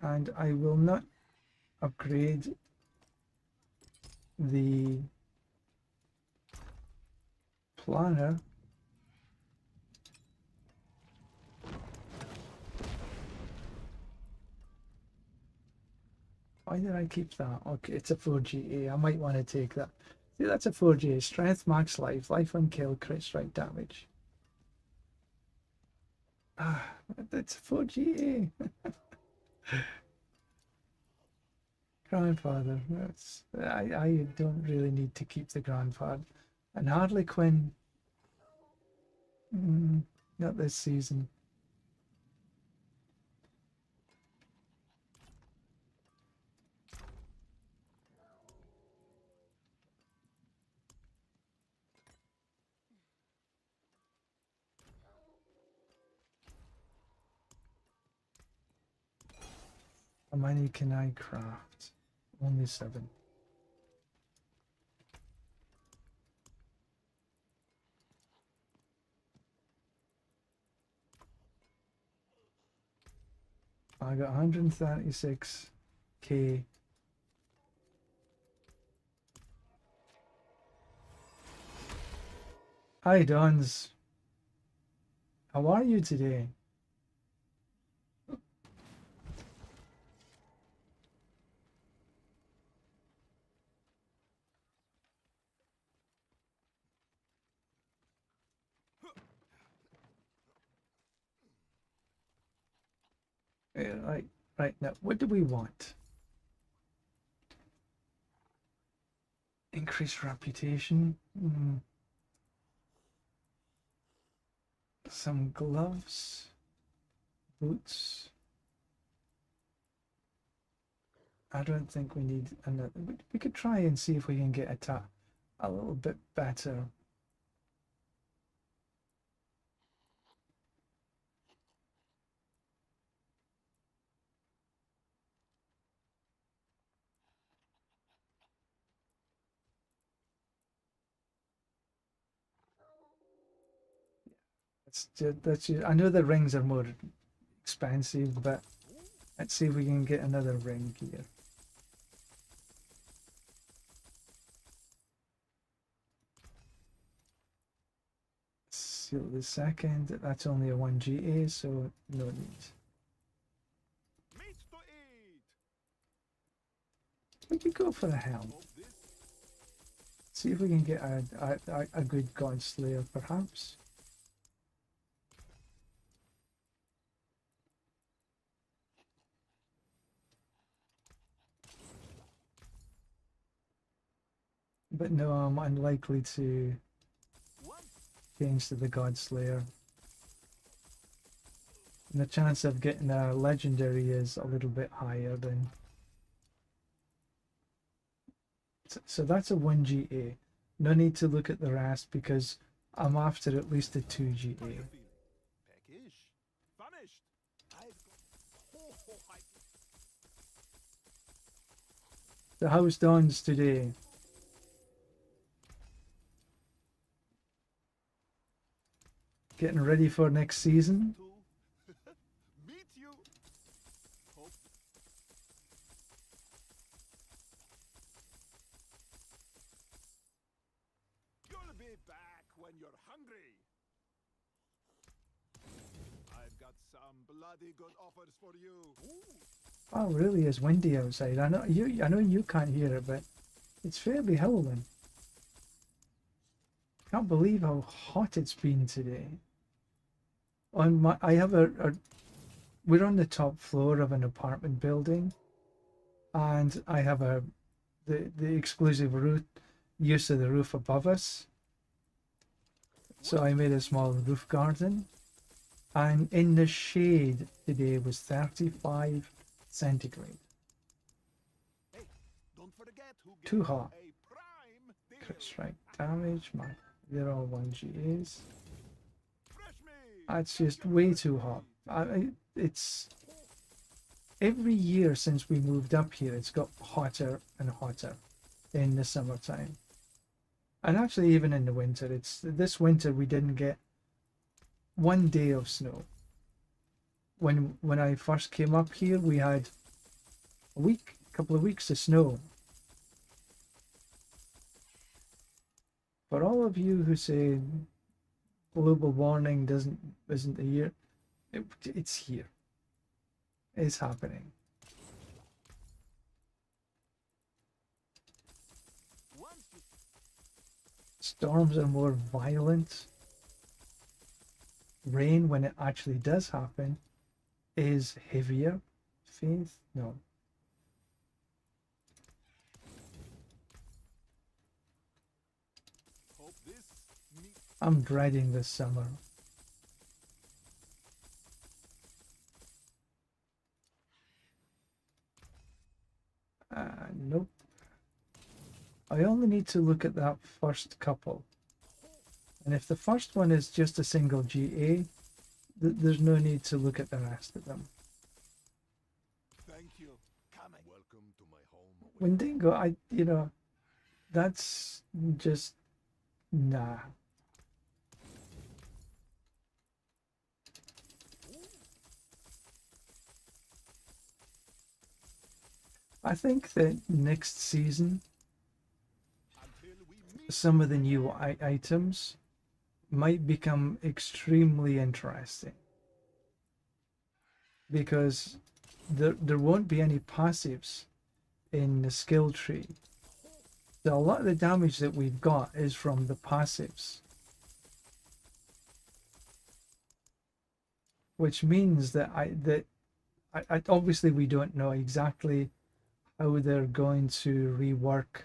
And I will not upgrade the planner. Why did I keep that? Okay, it's a 4GA. I might want to take that. See, that's a 4GA. Strength, max life, life on kill, crit strike damage. Ah, that's a 4GA. Grandfather. That's I don't really need to keep the grandfather. And Harley Quinn. Not this season. How many can I craft? Only 7. I got 136k. Hi Dons. How are you today? Right now, what do we want? Increase reputation. Some gloves, boots. I don't think we need another. We could try and see if we can get a little bit better. I know the rings are more expensive, but let's see if we can get another ring here. Seal the second. That's only a 1GA, so no need. Meat to eat. We could go for a helm. Of this. See if we can get a good God Slayer, perhaps. But no, I'm unlikely to What? change to the God Slayer. And the chance of getting a legendary is a little bit higher than. So that's a 1GA. No need to look at the rest because I'm after at least a 2GA. How you feeling? Peckish? Famished? I've got. The house dawns today. Getting ready for next season. To meet you. Hope. You'll be back when you're hungry. I've got some bloody good offers for you. Oh, it really is windy outside. I know you can't hear it, but it's fairly howling. Can't believe how hot it's been today. I have we're on the top floor of an apartment building, and I have the exclusive use of the roof above us. So I made a small roof garden. And in the shade today was 35 centigrade. Hey, don't forget who gave Too you hot. a prime deal. Crit strike damage, my they're all 1GAs. Fresh meat. That's just way too hot. It's every year since we moved up here, it's got hotter and hotter in the summertime. And actually even in the winter. It's this winter we didn't get 1 day of snow. When I first came up here, we had a couple of weeks of snow. For all of you who say global warming isn't here, it's here. It's happening. Storms are more violent. Rain, when it actually does happen, is heavier. Faith? No. Hope this meat. I'm dreading this summer. Nope. I only need to look at that first couple. And if the first one is just a single GA, there's no need to look at the rest of them. Thank you. Coming. Welcome to my home. Wendigo, that's just, nah. I think that next season, Until we meet. some of the new items might become extremely interesting. Because there won't be any passives in the skill tree. So a lot of the damage that we've got is from the passives. Which means that I obviously we don't know exactly how they're going to rework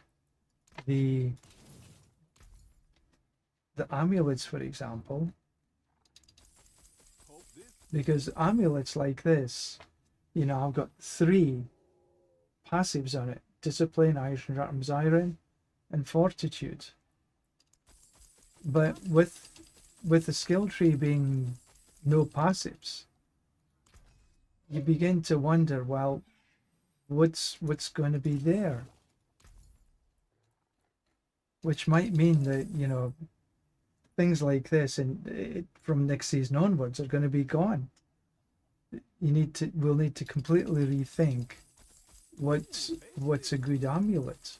the amulets, for example. Hope this. Because amulets like this, I've got 3 passives on it: Discipline, Iron, and Fortitude. But with the skill tree being no passives, you begin to wonder, well, what's going to be there? Which might mean that, things like this and from next season onwards are going to be gone. We'll need to completely rethink what's a good amulet.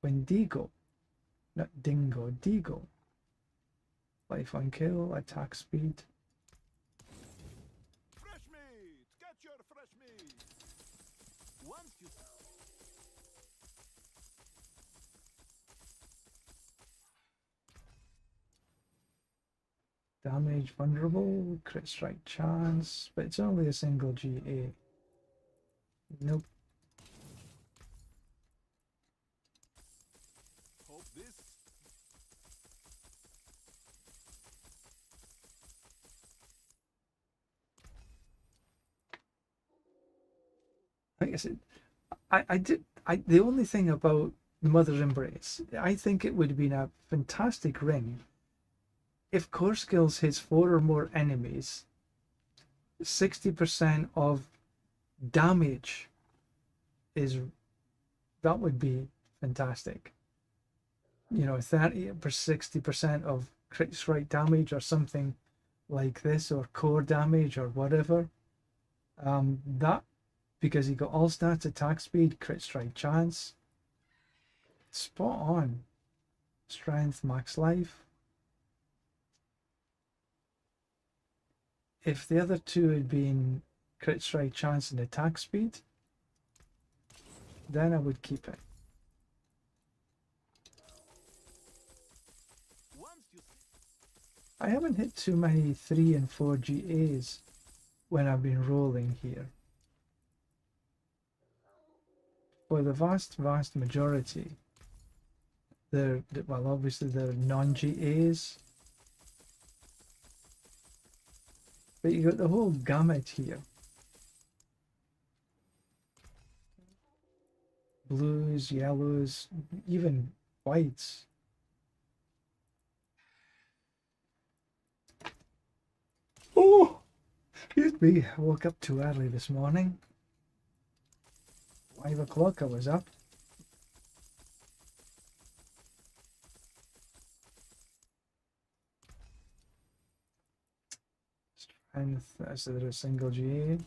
Wendigo, not dingo, Digo. Life on kill, attack speed. Fresh meat. Get your fresh meat. Once you. Damage vulnerable, crit strike chance, but it's only a single GA. Nope. Hope this. Like I said, the only thing about the Mother's Embrace, I think it would have been a fantastic ring if core skills hits 4 or more enemies, 60% of damage that would be fantastic. 30 or 60% of crit strike damage or something like this, or core damage or whatever. That, because he got all stats, attack speed, crit strike chance. Spot on. Strength, max life. If the other two had been crit strike chance and attack speed, then I would keep it. Once you. I haven't hit too many 3 and 4 GAs when I've been rolling here. For the vast majority, well, obviously they're non-GAs, but you got the whole gamut here. Blues, yellows, even whites. Oh, excuse me, I woke up too early this morning. 5 o'clock I was up. And is there a single GA? I've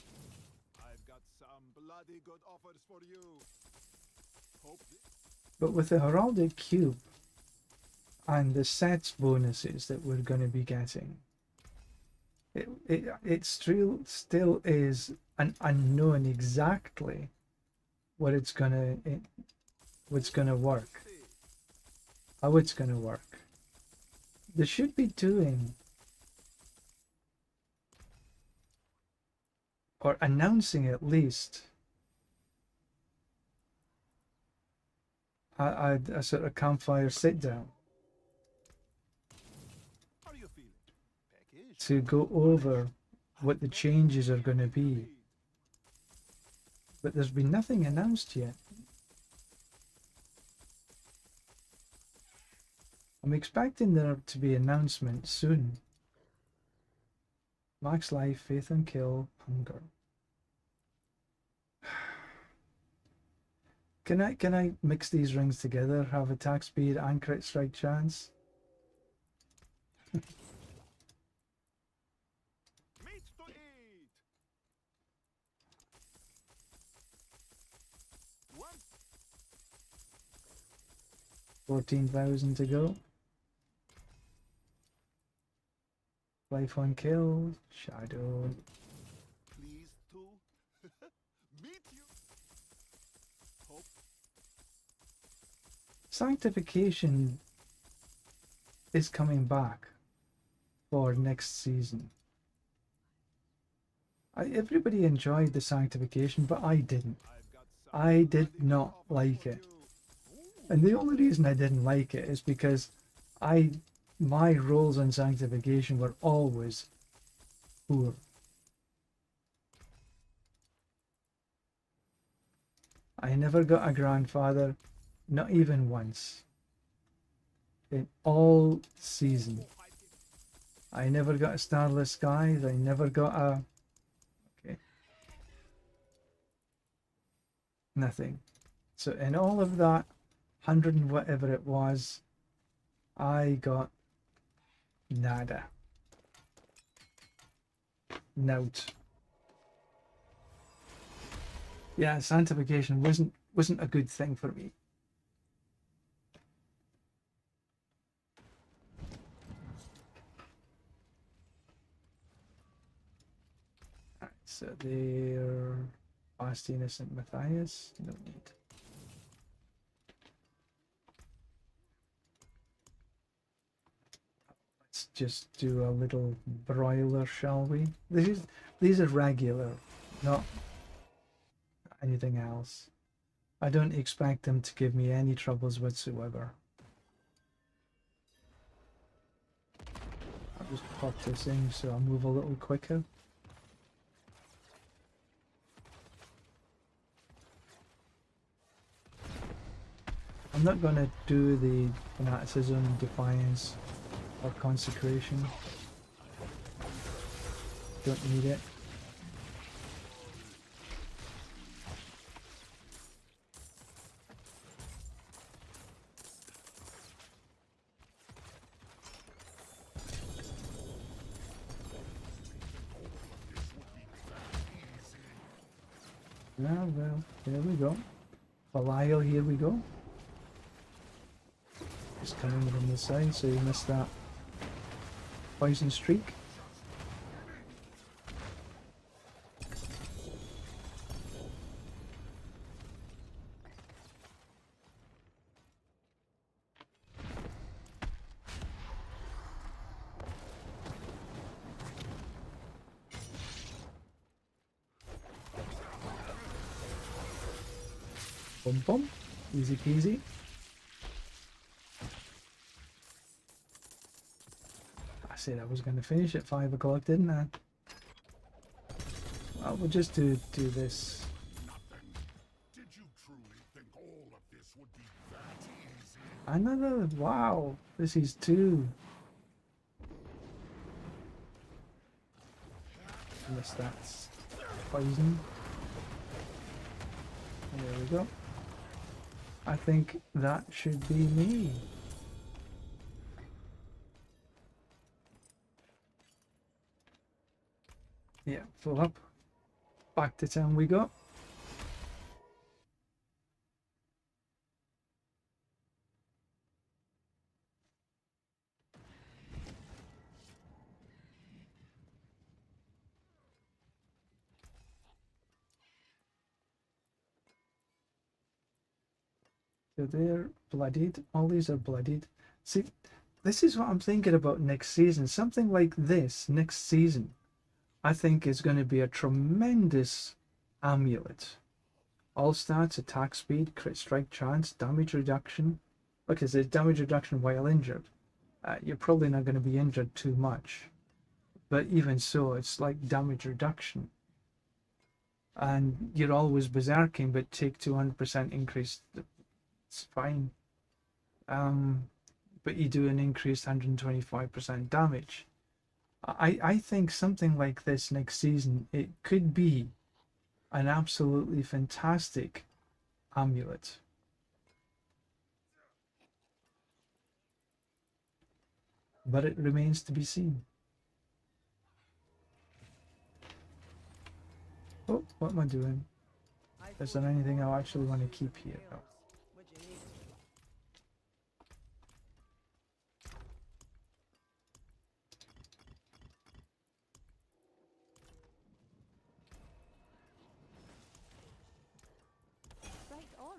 got some bloody good offers for you. Hope this But with the Heraldic Cube and the sets bonuses that we're going to be getting, it still is an unknown exactly what it's gonna work, how it's gonna work. They should be doing or announcing at least a sort of campfire sit down How are you feeling? Package? to go over what the changes are going to be. But there's been nothing announced yet. I'm expecting there to be announcements soon. Max life, faith and kill, hunger. Can I mix these rings together? Have attack speed and crit strike chance? Meat to eat. One 14,000 to go. Life on kill, shadow. please to meet you. Hope Sanctification is coming back for next season. Everybody enjoyed the Sanctification, but I didn't. I've got some I did bloody not good offers like for it. you. And the only reason I didn't like it is because my rolls on Sanctification were always poor. I never got a grandfather, not even once. In all season. I never got a starless skies, I never got a... Okay. Nothing. So in all of that, 100 and whatever it was, I got nada. Note. Yeah, sanctification wasn't a good thing for me. Alright, so they're Bastinus and Matthias. No need. Let's just do a little broiler, shall we? These are regular, not anything else. I don't expect them to give me any troubles whatsoever. I'll just pop this in so I'll move a little quicker. I'm not going to do the fanaticism, defiance, or consecration. Don't need it. Ah, well, there we go. Belial, here we go. Just coming from the side, so you missed that poison streak. Boom, boom. Easy peasy. I said I was going to finish at 5 o'clock, didn't I? Well, we'll just do this. Nothing. Did you truly think all of this would be that easy? Another, wow, this is 2. Unless that's poison. There we go. I think that should be me. Yeah, full up. Back to town we go. So they're bloodied. All these are bloodied. See, this is what I'm thinking about next season. Something like this next season, I think is going to be a tremendous amulet. All stats, attack speed, crit strike chance, damage reduction. Because there's damage reduction while injured. You're probably not going to be injured too much. But even so, it's like damage reduction. And you're always berserking, but take 200% increase. It's fine. But you do an increased 125% damage. I think something like this next season, it could be an absolutely fantastic amulet. But it remains to be seen. Oh, what am I doing? Is there anything I actually want to keep here? No. Bright aura.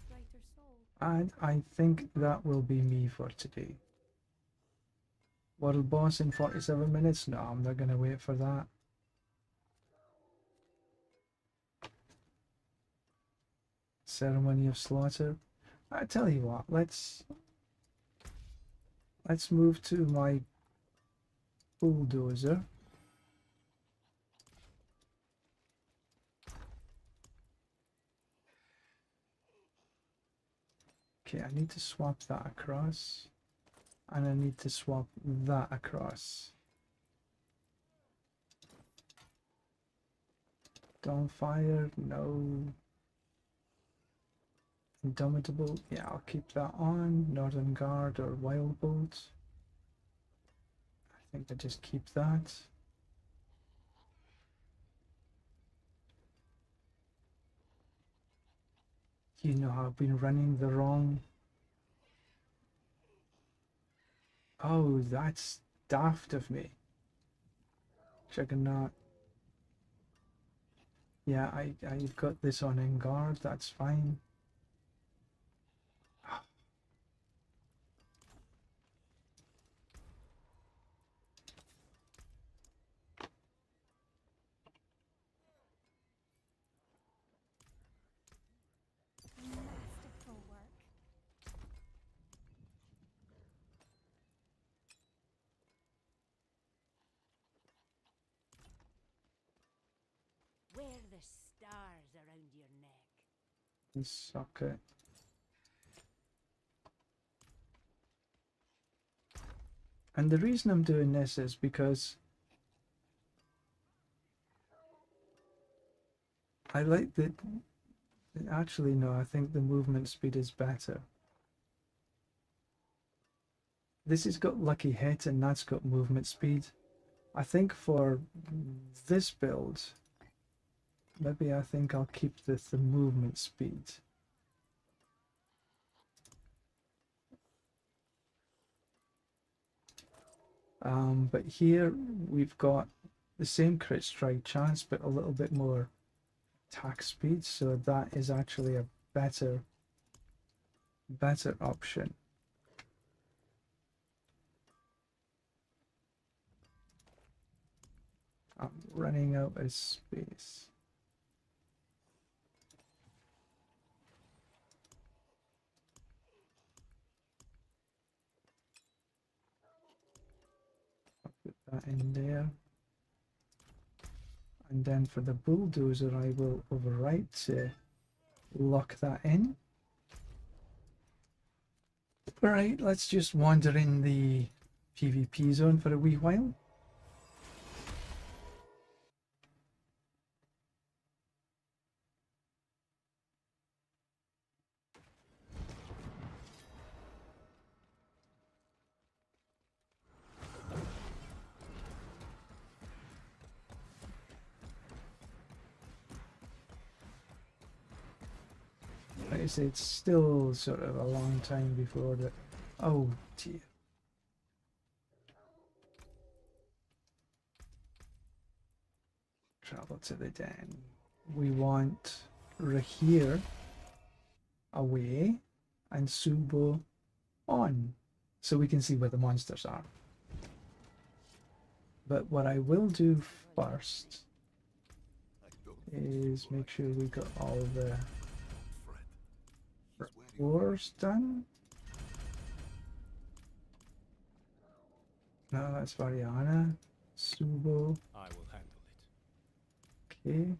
Brighter soul. And I think that will be me for today. World boss in 47 minutes? No, I'm not going to wait for that. Ceremony of slaughter. I tell you what, let's move to my bulldozer. Okay, I need to swap that across. And I need to swap that across. Dawnfire, no. Indomitable, yeah, I'll keep that on. Northern Guard or Wild Bolt. I think I just keep that. You know, I've been running the wrong. Oh, that's daft of me. Juggernaut. Yeah, I've got this on in guard, that's fine. Masterful work. Wear the stars around your neck. Socket. And the reason I'm doing this is because I like the... Actually, no, I think the movement speed is better. This has got lucky hit and that's got movement speed. I think for this build, maybe I think I'll keep the movement speed. But here we've got the same crit strike chance, but a little bit more attack speed, so that is actually a better option. I'm running out of space. that in there. And then for the bulldozer, I will overwrite to lock that in. Alright, let's just wander in the PvP zone for a wee while. Like I say, it's still sort of a long time before the... Oh dear. Travel to the den. We want Rahir away and Subo on, so we can see where the monsters are. But what I will do first is make sure we got all the wars done. No, that's Variana. Subo. I will handle it. Okay.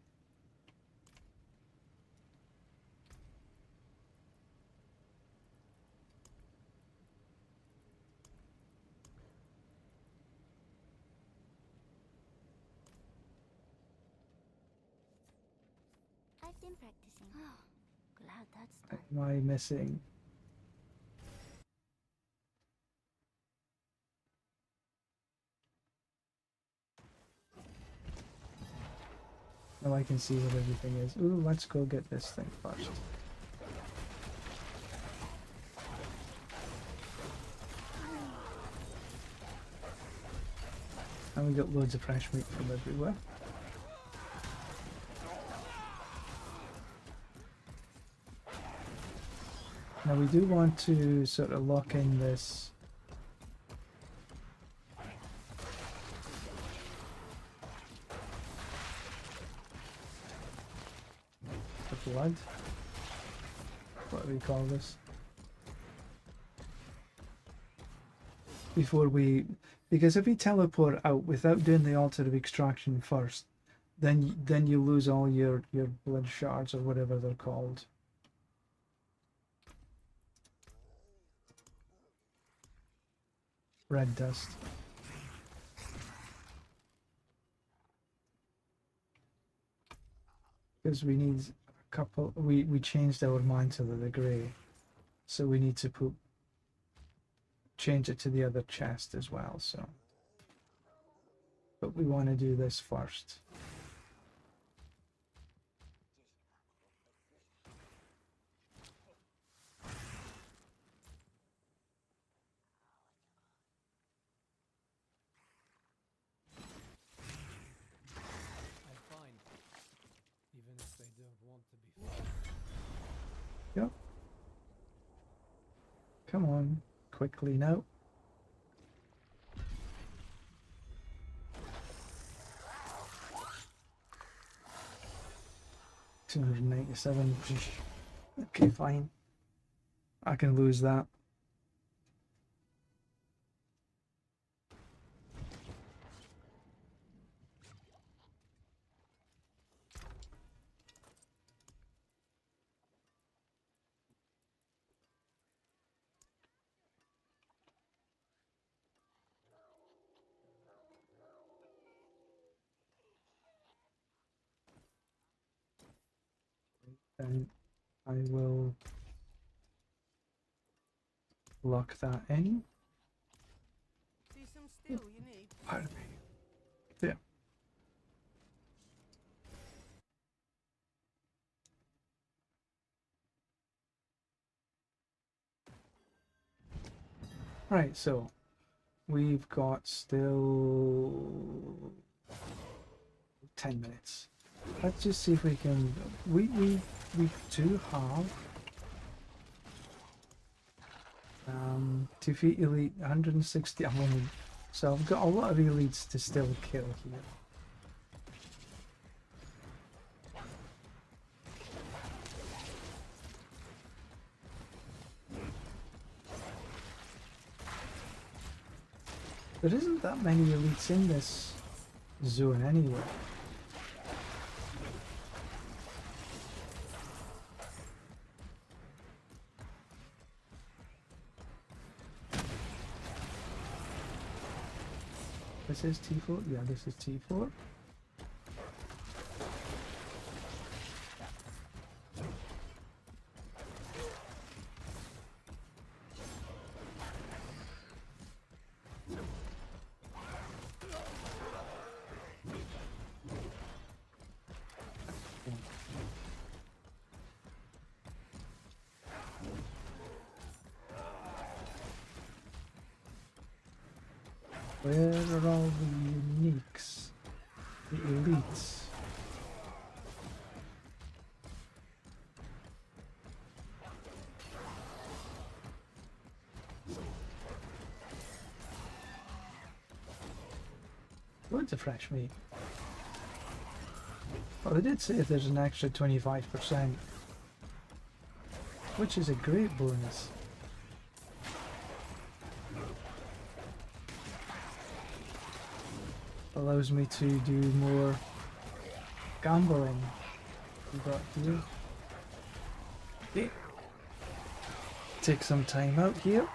I've been practicing. Glad that's done. Am I missing? Now I can see what everything is. Ooh, let's go get this thing first. And we got loads of fresh meat from everywhere. Now we do want to sort of lock in this the blood. What do we call this? Before we, because if we teleport out without doing the altar of extraction first, then you lose all your blood shards or whatever they're called. Red dust. Because we need a couple, we changed our mantle to the grey, so we need to change it to the other chest as well, so. But we want to do this first. I'm fine, even if they don't want to be fine. Yep. Come on, quickly now. $297. Okay, fine. I can lose that. Then I will lock that in. See some steel you need. Pardon me. There. Right, so we've got still 10 minutes. Let's just see if we can. We do have 2 feet elite, 160. I'm only, so I've got a lot of elites to still kill here. There isn't that many elites in this zone anyway. This is T4? Yeah, this is T4. Where are all the uniques? The elites? Loads of fresh meat. Well, they did say if there's an extra 25%, which is a great bonus. Allows me to do more gambling. But here, okay. Take some time out here.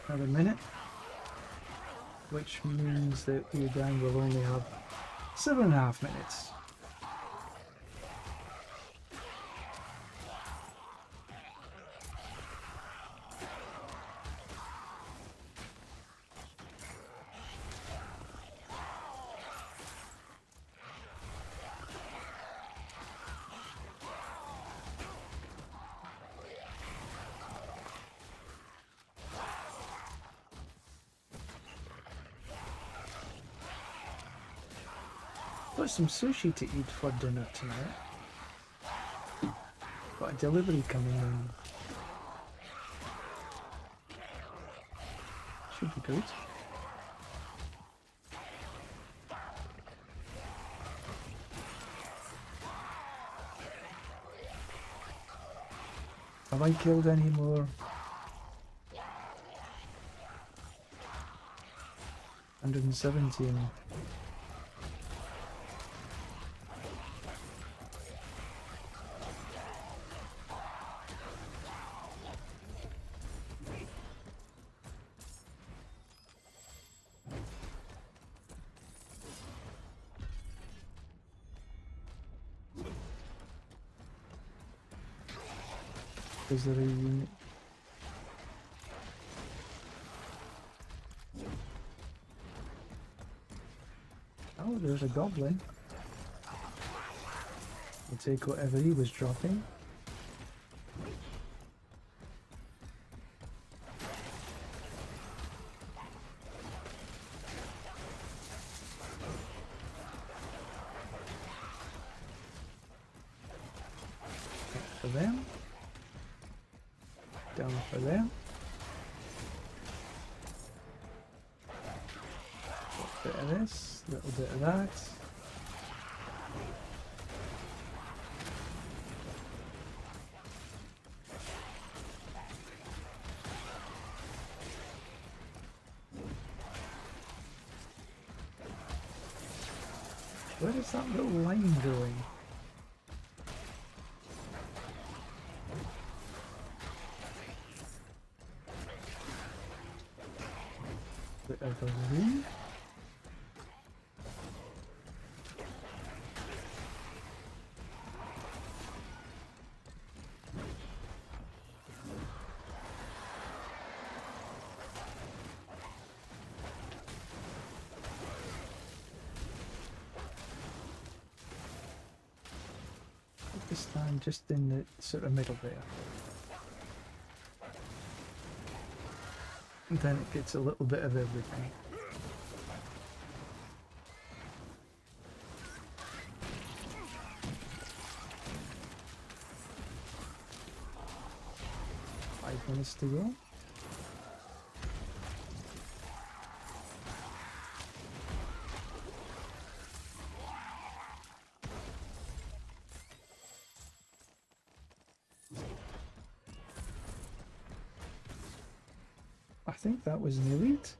Another minute, which means that your gang will only have 7.5 minutes. Got some sushi to eat for dinner tonight. Got a delivery coming in. Should be good. Have I killed any more? 117. Is there a unit? Oh, there's a goblin. I'll take whatever he was dropping. For them. Down for them. A bit of this, a little bit of that. Where is that little line going? Bit of a room. Put the stand just in the sort of middle there. And then it gets a little bit of everything. Five minutes to go. think that was an elite.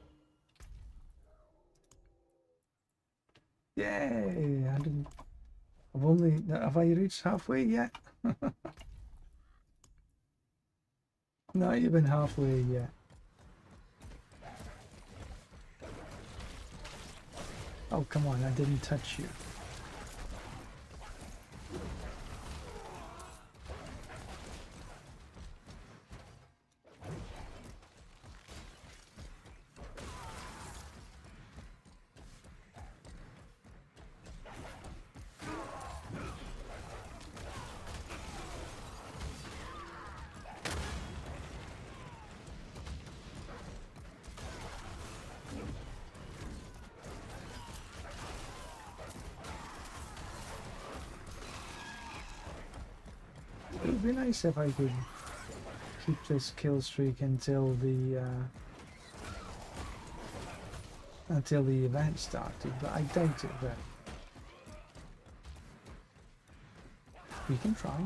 Yay! I didn't. I've only. Have I reached halfway yet? Not even halfway yet. Oh, come on, I didn't touch you. It would be nice if I could keep this kill streak until the event started, but I doubt it. But we can try.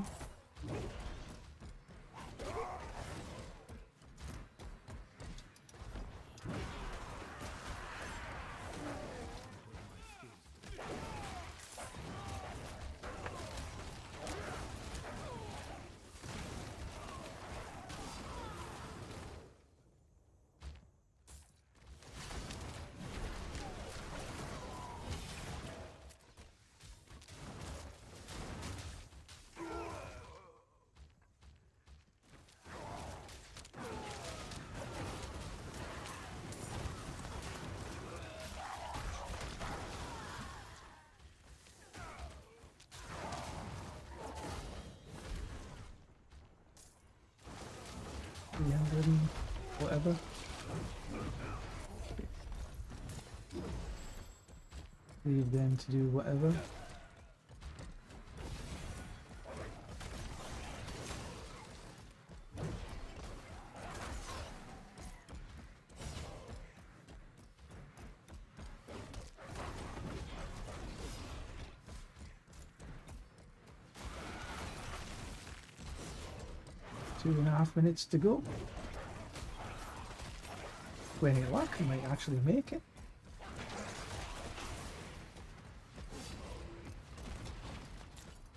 Whatever. Leave them to do whatever. Two and a half minutes to go. With any luck, I might actually make it.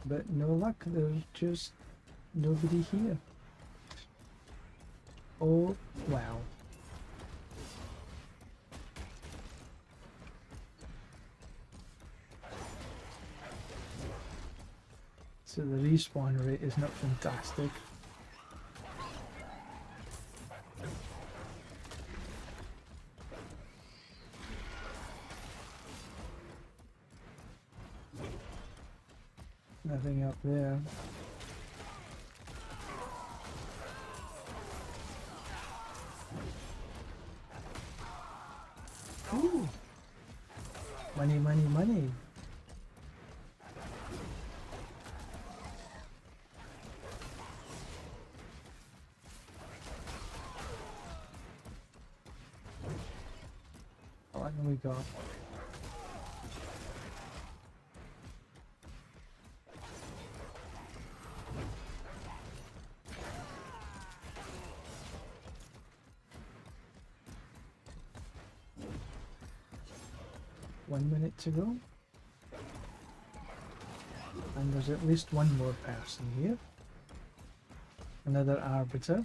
But no luck, there's just nobody here. Oh, wow. So the respawn rate is not fantastic. Nothing up there. Ooh. Money, money, money. How long have we got? One minute to go. And there's at least one more person here. Another arbiter.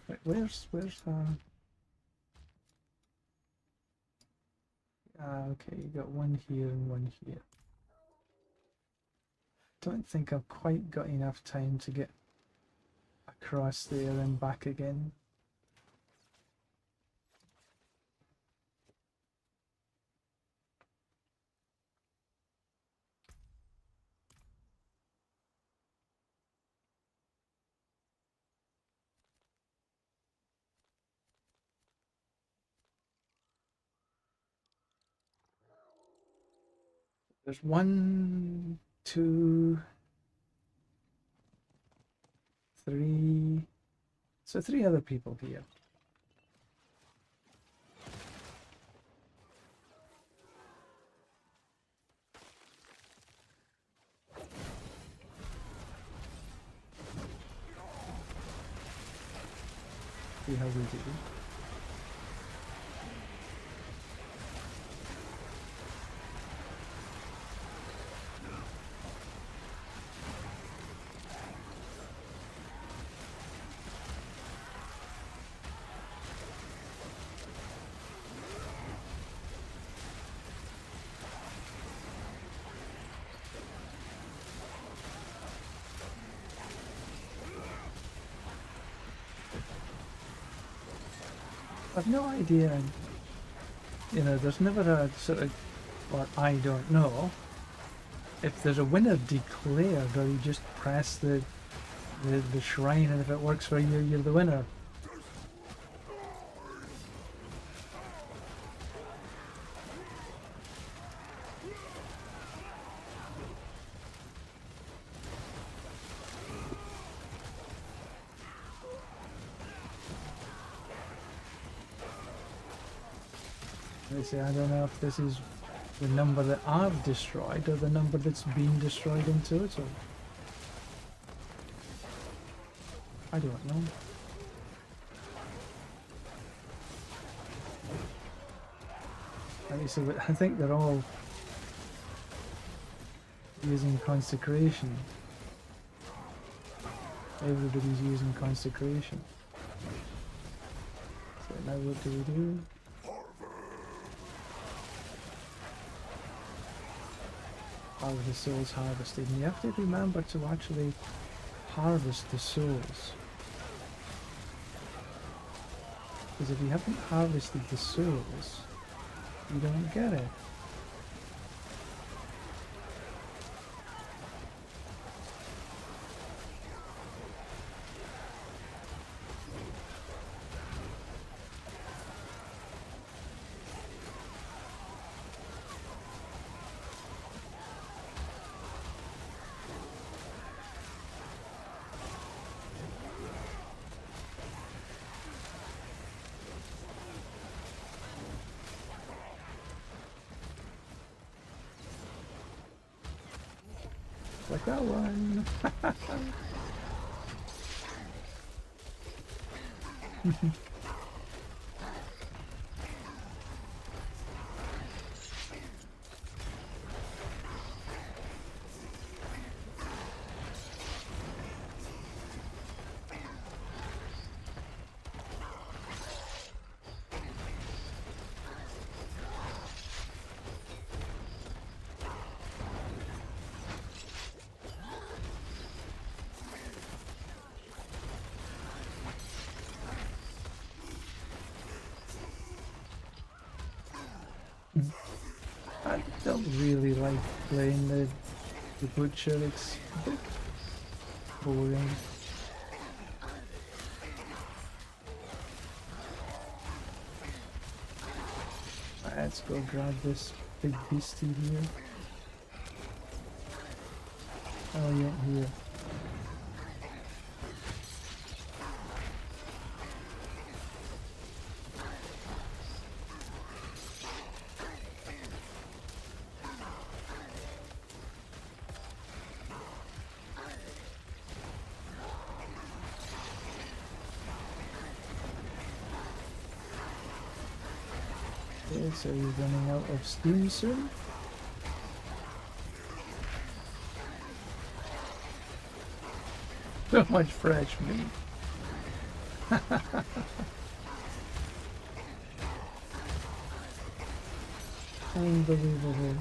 Right, where's okay, you got one here and one here. Don't think I've quite got enough time to get across there and back again. There's 1, 2, 3. So 3 other people here. See how we do. I've no idea, you know, there's never a sort of, or I don't know, if there's a winner declared or you just press the shrine and if it works for you, you're the winner. They say, I don't know if this is the number that I've destroyed or the number that's been destroyed in total. I don't know. So I think they're all using consecration. Everybody's using consecration. So now what do we do? Harvest the souls harvested. And you have to remember to actually harvest the souls. Because if you haven't harvested the souls, you don't get it. Like that one. I don't really like playing the butcher, it's a bit boring. Let's go grab this big beastie here. Oh yeah, here. Okay, so you're running out of steam soon? So much fresh meat. Unbelievable.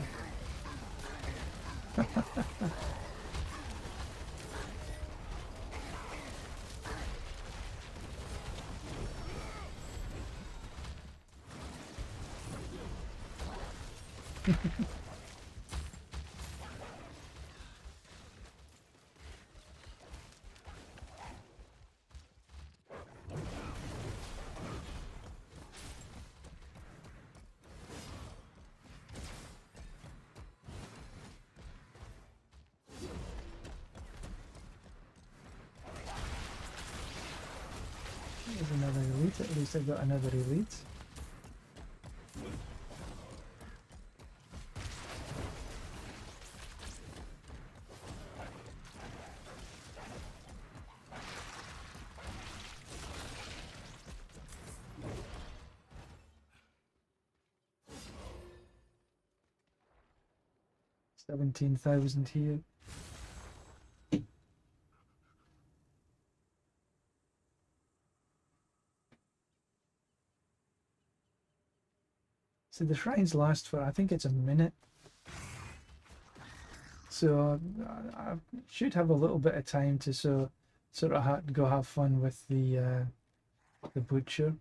There's another elite. At least I got another elite. 17,000 here. So the shrines last for, I think it's a minute. So I should have a little bit of time to sort of go have fun with the butcher.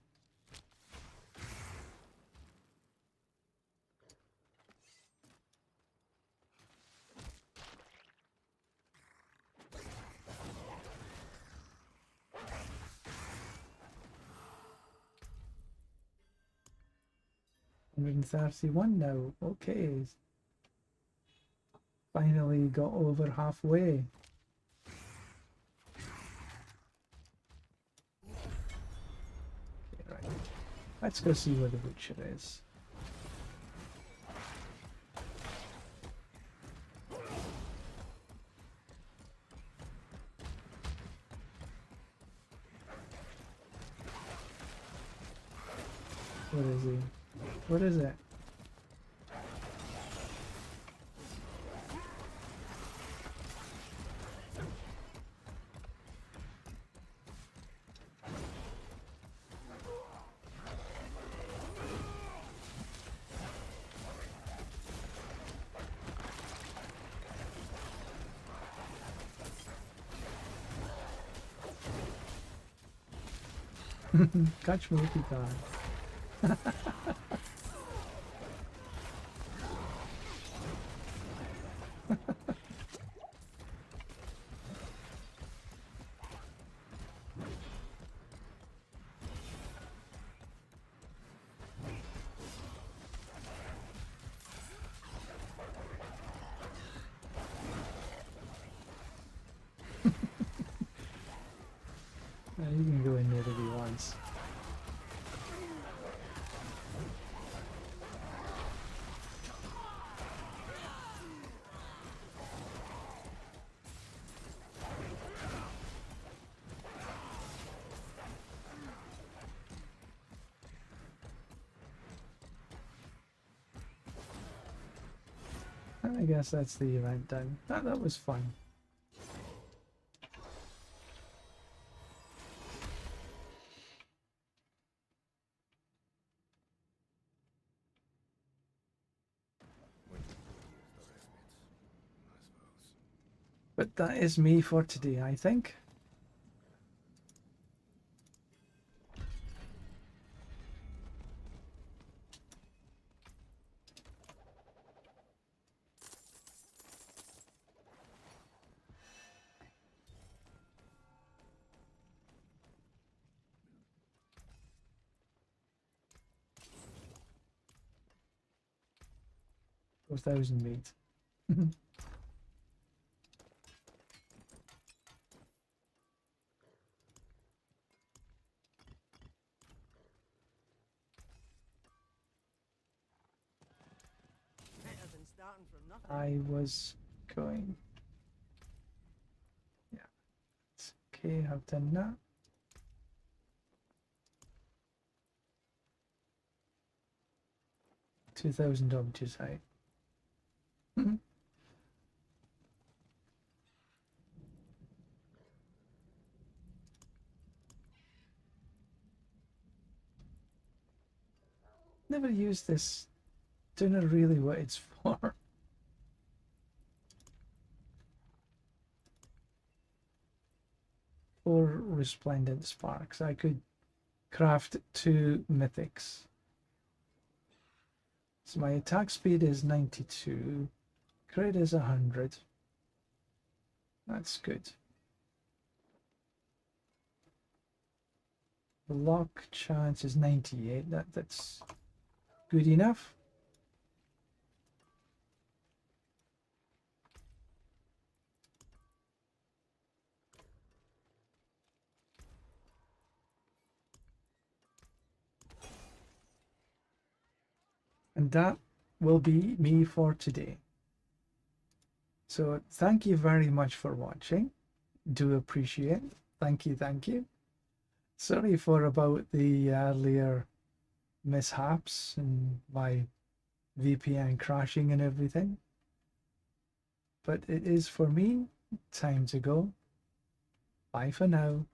$131 now. Okay. Finally got over halfway. Okay, right. Let's go see where the butcher is. What is he? What is it? Catch me if you can. Yeah, you can go in there if he wants. I guess that's the event done. That was fun. But that is me for today, I think. $4,000 meat. Better than starting from nothing. I was going. Yeah. It's okay, I've done that. $2,000 is high. Never used this. Don't know really what it's for. Four resplendent sparks. I could craft 2 mythics. So my attack speed is 92. Crit is 100. That's good. The lock chance is 98. That's good enough. And that will be me for today. So thank you very much for watching. Do appreciate. Thank you, thank you. Sorry for about the earlier mishaps and my VPN crashing and everything. but it is for me time to go. Bye for now.